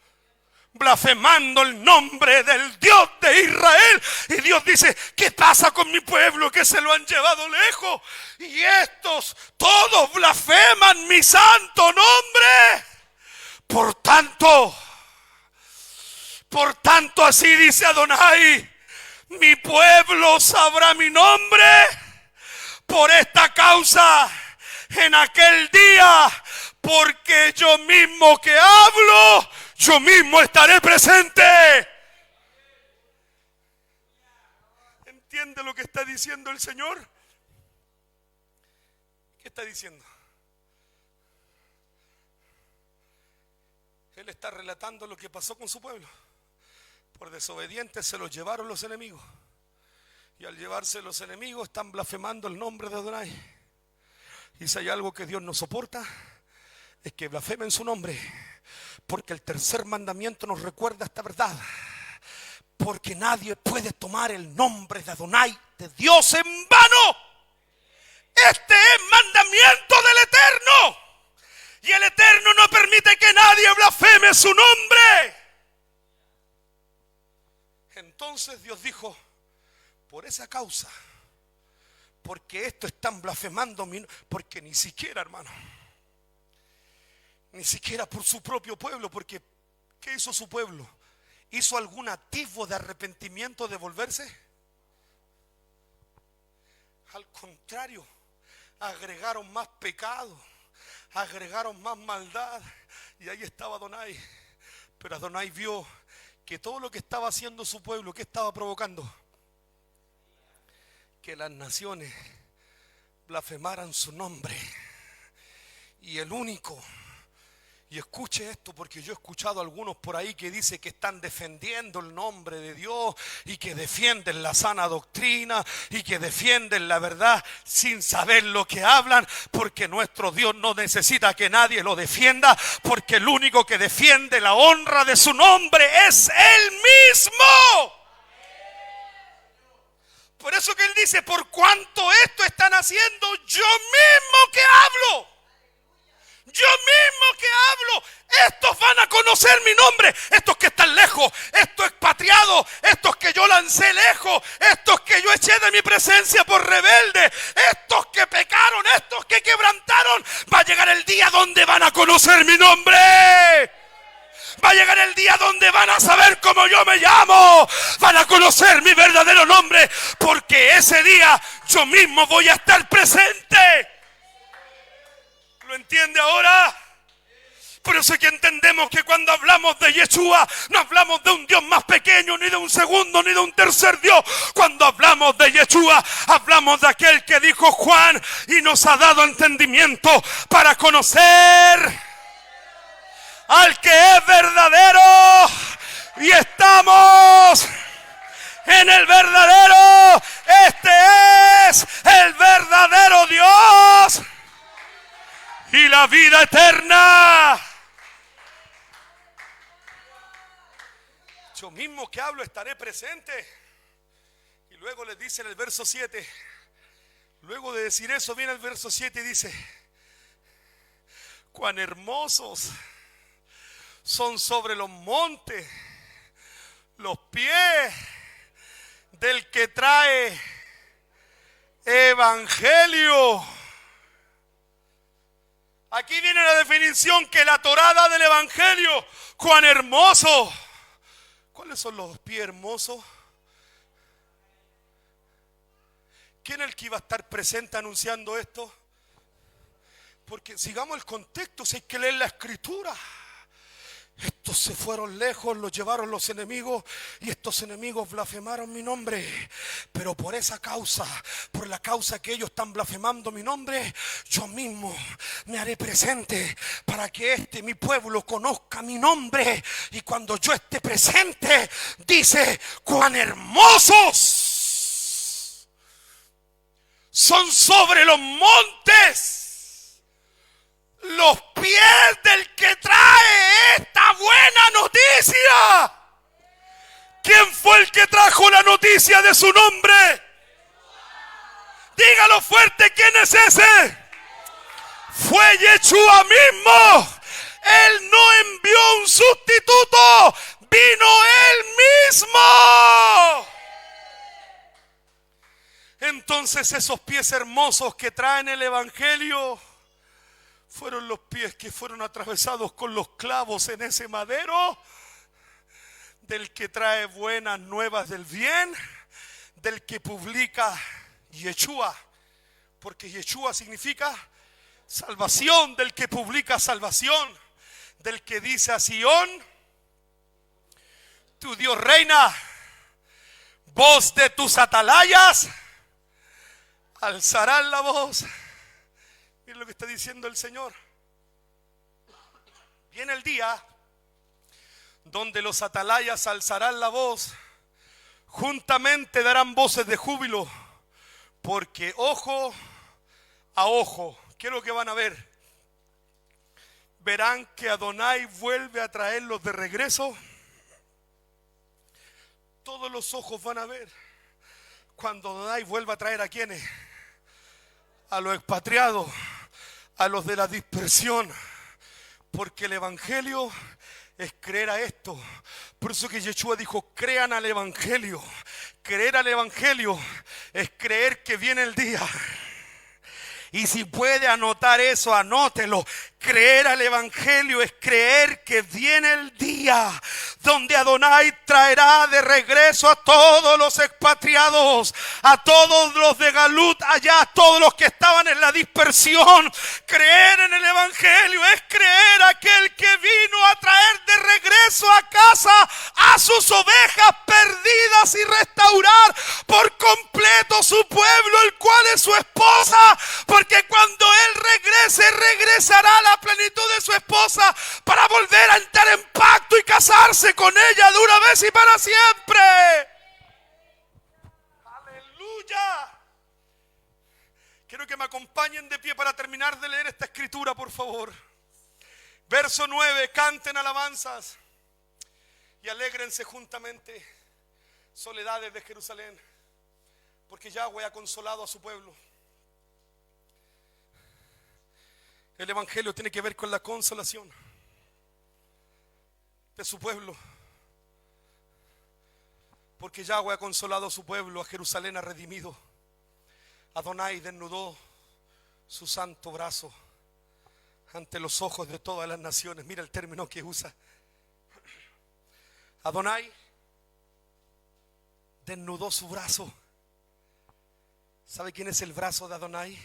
Blasfemando el nombre del Dios de Israel. Y Dios dice: ¿qué pasa con mi pueblo que se lo han llevado lejos? Y estos todos blasfeman mi santo nombre. Por tanto así dice Adonai: mi pueblo sabrá mi nombre. Por esta causa, en aquel día, porque yo mismo que hablo, yo mismo estaré presente. ¿Entiende lo que está diciendo el Señor? ¿Qué está diciendo? Él está relatando lo que pasó con su pueblo. Por desobedientes se los llevaron los enemigos. Y al llevarse los enemigos están blasfemando el nombre de Adonai. Y si hay algo que Dios no soporta, es que blasfemen su nombre. Porque el tercer mandamiento nos recuerda esta verdad. Porque nadie puede tomar el nombre de Adonai, de Dios, en vano. Este es mandamiento del Eterno. Y el Eterno no permite que nadie blasfeme su nombre. Entonces Dios dijo: por esa causa, porque esto están blasfemando mi nombre, porque ni siquiera, hermano, ni siquiera por su propio pueblo, porque ¿qué hizo su pueblo? ¿Hizo algún atisbo de arrepentimiento de volverse? Al contrario, agregaron más pecado, agregaron más maldad. Y ahí estaba Adonai. Pero Adonai vio que todo lo que estaba haciendo su pueblo, ¿qué estaba provocando? Que las naciones blasfemaran su nombre. Y el único, y escuche esto, porque yo he escuchado a algunos por ahí que dicen que están defendiendo el nombre de Dios y que defienden la sana doctrina y que defienden la verdad sin saber lo que hablan, porque nuestro Dios no necesita que nadie lo defienda, porque el único que defiende la honra de su nombre es Él mismo. Por eso que Él dice: por cuanto esto están haciendo, yo mismo que hablo. Yo mismo que hablo, estos van a conocer mi nombre. Estos que están lejos, estos expatriados, estos que yo lancé lejos, estos que yo eché de mi presencia por rebelde, estos que pecaron, estos que quebrantaron. Va a llegar el día donde van a conocer mi nombre. Va a llegar el día donde van a saber cómo yo me llamo. Van a conocer mi verdadero nombre, porque ese día yo mismo voy a estar presente. ¿Lo entiende ahora? Por eso es que entendemos que cuando hablamos de Yeshua, no hablamos de un Dios más pequeño, ni de un segundo, ni de un tercer Dios. Cuando hablamos de Yeshua, hablamos de aquel que dijo Juan y nos ha dado entendimiento para conocer al que es verdadero. Y estamos en el verdadero. Este es el verdadero Dios y la vida eterna. Yo mismo que hablo estaré presente. Y luego les dice en el verso 7, luego de decir eso viene el verso 7 y dice: cuán hermosos son sobre los montes los pies del que trae evangelio. Aquí viene la definición que la Torá da del evangelio. Cuán hermoso. ¿Cuáles son los pies hermosos? ¿Quién es el que iba a estar presente anunciando esto? Porque sigamos el contexto, si hay que leer la escritura. Estos se fueron lejos, los llevaron los enemigos y estos enemigos blasfemaron mi nombre. Pero por esa causa, por la causa que ellos están blasfemando mi nombre, yo mismo me haré presente para que mi pueblo conozca mi nombre. Y cuando yo esté presente, dice, cuán hermosos son sobre los montes los pies del que trae esta buena noticia. ¿Quién fue el que trajo la noticia de su nombre? Dígalo fuerte, ¿quién es ese? Fue Yeshua mismo. Él no envió un sustituto, vino él mismo. Entonces esos pies hermosos que traen el evangelio fueron los pies que fueron atravesados con los clavos en ese madero, del que trae buenas nuevas del bien, del que publica Yeshua, porque Yeshua significa salvación, del que publica salvación, del que dice a Sión, tu Dios reina, voz de tus atalayas, alzarán la voz. Miren lo que está diciendo el Señor. Viene el día donde los atalayas alzarán la voz, juntamente darán voces de júbilo, porque ojo a ojo, ¿qué es lo que van a ver? Verán que Adonai vuelve a traerlos de regreso. Todos los ojos van a ver cuando Adonai vuelva a traer a quienes, a los expatriados, a los de la dispersión, porque el evangelio es creer a esto. Por eso que Yeshua dijo, crean al evangelio. Creer al evangelio es creer que viene el día. Y si puede anotar eso, anótelo. Creer al evangelio es creer que viene el día donde Adonai traerá de regreso a todos los expatriados, a todos los de Galut allá, a todos los que estaban en la dispersión. Creer en el evangelio es creer aquel que vino a traer de regreso a casa a sus ovejas perdidas y restaurar por completo su pueblo, el cual es su esposa, porque cuando él regrese, regresará a la plenitud de su esposa para volver a entrar en pacto y casarse con ella de una vez y para siempre. Aleluya. Quiero que me acompañen de pie para terminar de leer esta escritura, por favor. Verso 9, canten alabanzas y alégrense juntamente, soledades de Jerusalén, porque Yahweh ha consolado a su pueblo. El evangelio tiene que ver con la consolación de su pueblo, porque Yahweh ha consolado a su pueblo, a Jerusalén ha redimido. Adonai desnudó su santo brazo ante los ojos de todas las naciones. Mira el término que usa. Adonai desnudó su brazo. ¿Sabe quién es el brazo de Adonai?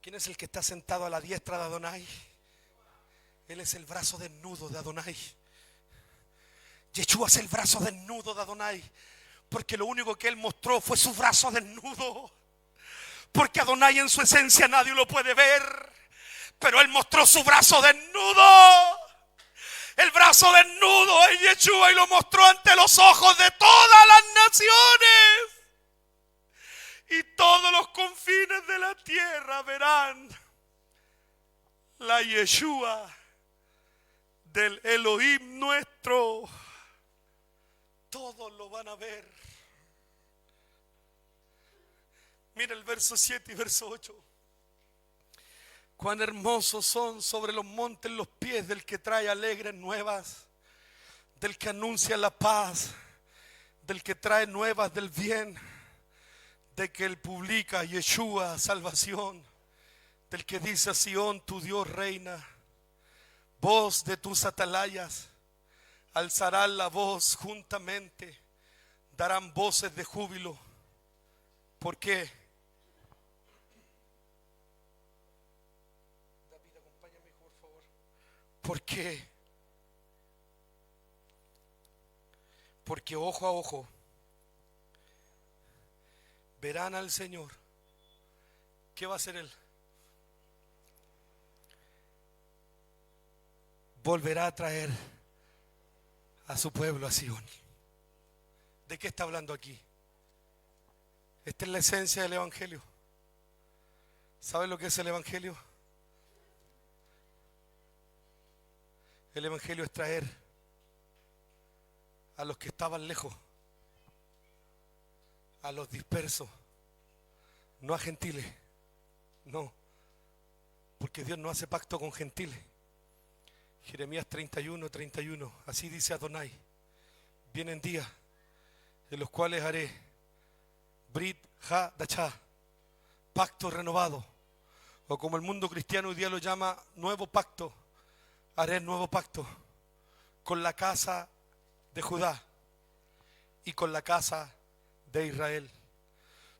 ¿Quién es el que está sentado a la diestra de Adonai? Él es el brazo desnudo de Adonai. Yeshua es el brazo desnudo de Adonai, porque lo único que él mostró fue su brazo desnudo. Porque Adonai en su esencia nadie lo puede ver, pero él mostró su brazo desnudo. El brazo desnudo es Yeshua y lo mostró ante los ojos de todas las naciones. Y todos los confines de la tierra verán la Yeshua del Elohim nuestro. Todos lo van a ver. Mira el verso 7 y verso 8. Cuán hermosos son sobre los montes los pies del que trae alegres nuevas, del que anuncia la paz, del que trae nuevas del bien, de que él publica Yeshua salvación, del que dice a Sión, tu Dios reina. Voz de tus atalayas, alzarán la voz juntamente, darán voces de júbilo. ¿Por qué? David, acompáñame por favor. Porque ojo a ojo verán al Señor. ¿Qué va a hacer Él? Volverá a traer a su pueblo a Sion. ¿De qué está hablando aquí? Esta es la esencia del Evangelio. ¿Saben lo que es el Evangelio? El Evangelio es traer a los que estaban lejos, a los dispersos, no a gentiles, no, porque Dios no hace pacto con gentiles. Jeremías 31:31, así dice Adonai: vienen días en los cuales haré Brit Ha-Dachá, pacto renovado, o como el mundo cristiano hoy día lo llama, nuevo pacto. Haré nuevo pacto con la casa de Judá y con la casa de Israel.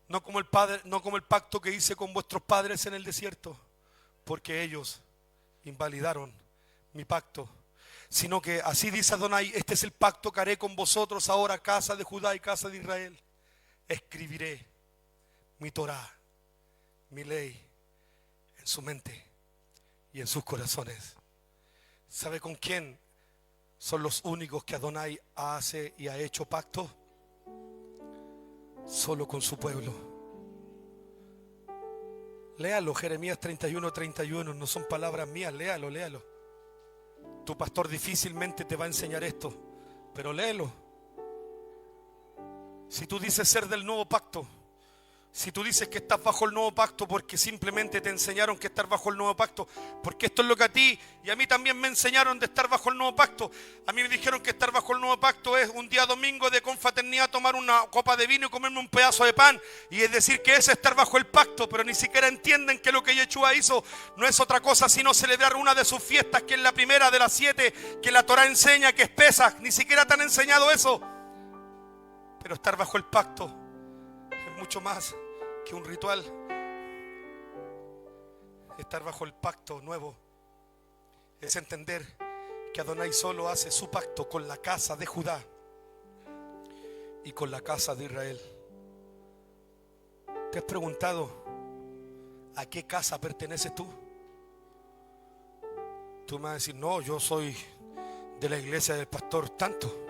No como el pacto que hice con vuestros padres en el desierto, porque ellos invalidaron mi pacto, sino que así dice Adonai: este es el pacto que haré con vosotros ahora, casa de Judá y casa de Israel. Escribiré mi Torá, mi ley, en su mente y en sus corazones. ¿Sabe con quién son los únicos que Adonai hace y ha hecho pacto? Solo con su pueblo. Léalo, Jeremías 31:31, no son palabras mías, léalo. Tu pastor difícilmente te va a enseñar esto, pero léelo. Si tú dices ser del nuevo pacto, si tú dices que estás bajo el nuevo pacto porque simplemente te enseñaron que estar bajo el nuevo pacto, porque esto es lo que a ti y a mí también me enseñaron de estar bajo el nuevo pacto. A mí me dijeron que estar bajo el nuevo pacto es un día domingo de confraternidad, tomar una copa de vino y comerme un pedazo de pan, y es decir que es estar bajo el pacto, pero ni siquiera entienden que lo que Yeshua hizo no es otra cosa sino celebrar una de sus fiestas, que es la primera de las 7 que la Torá enseña, que es Pesaj. Ni siquiera te han enseñado eso. Pero estar bajo el pacto es mucho más que un ritual. Estar bajo el pacto nuevo es entender que Adonai solo hace su pacto con la casa de Judá y con la casa de Israel. ¿Te has preguntado a qué casa perteneces tú? Tú me vas a decir: no, yo soy de la iglesia del pastor tanto.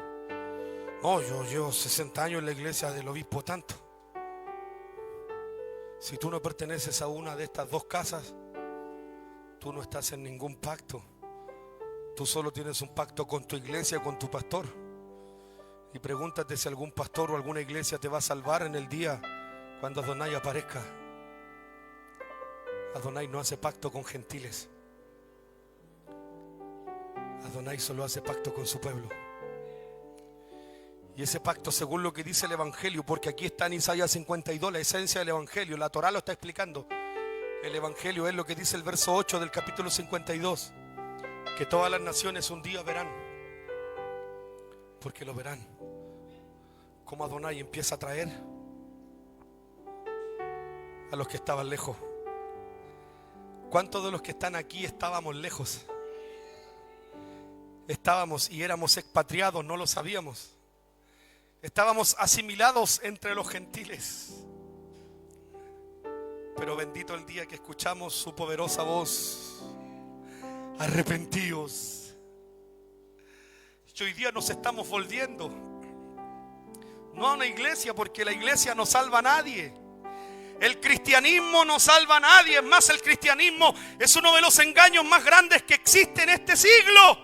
No, yo llevo 60 años en la iglesia del obispo tanto. Si tú no perteneces a una de estas dos casas, tú no estás en ningún pacto. Tú solo tienes un pacto con tu iglesia, con tu pastor. Y pregúntate si algún pastor o alguna iglesia te va a salvar en el día cuando Adonai aparezca. Adonai no hace pacto con gentiles. Adonai solo hace pacto con su pueblo. Y ese pacto, según lo que dice el Evangelio, porque aquí está en Isaías 52 la esencia del Evangelio, la Torá lo está explicando. El Evangelio es lo que dice el verso 8 del capítulo 52, que todas las naciones un día verán, porque lo verán, como Adonai empieza a traer a los que estaban lejos. ¿Cuántos de los que están aquí estábamos lejos? Estábamos y éramos expatriados, no lo sabíamos. Estábamos asimilados entre los gentiles. Pero bendito el día que escuchamos su poderosa voz: arrepentíos. Y hoy día nos estamos volviendo, no a una iglesia, porque la iglesia no salva a nadie. El cristianismo no salva a nadie. Es más, el cristianismo es uno de los engaños más grandes que existe en este siglo.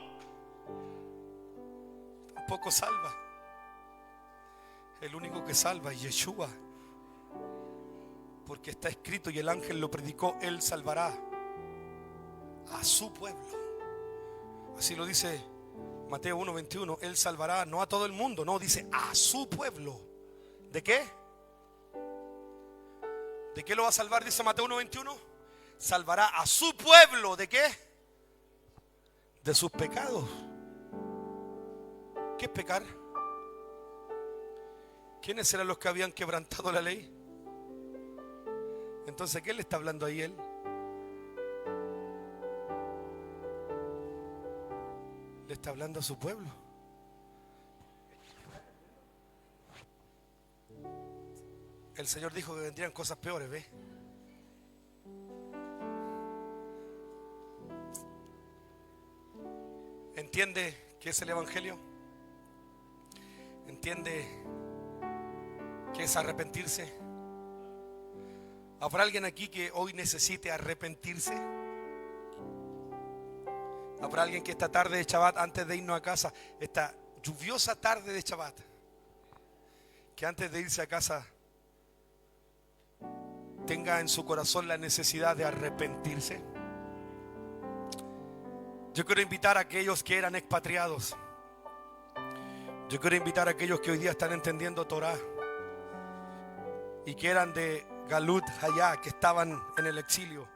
Tampoco salva. El único que salva es Yeshua, porque está escrito y el ángel lo predicó: Él salvará a su pueblo. Así lo dice Mateo 1:21. Él salvará no a todo el mundo, no, dice a su pueblo. ¿De qué? ¿De qué lo va a salvar? Dice Mateo 1:21. Salvará a su pueblo. ¿De qué? De sus pecados. ¿Qué es pecar? ¿Quiénes eran los que habían quebrantado la ley? Entonces, ¿qué le está hablando ahí él? Le está hablando a su pueblo. El Señor dijo que vendrían cosas peores, ¿ves? ¿Entiende qué es el Evangelio? ¿Entiende qué es arrepentirse? ¿Habrá alguien aquí que hoy necesite arrepentirse? ¿Habrá alguien que esta tarde de Shabbat, antes de irnos a casa, esta lluviosa tarde de Shabbat, que antes de irse a casa tenga en su corazón la necesidad de arrepentirse? Yo quiero invitar a aquellos que eran expatriados. Yo quiero invitar a aquellos que hoy día están entendiendo Torah y que eran de Galut Hayá, que estaban en el exilio.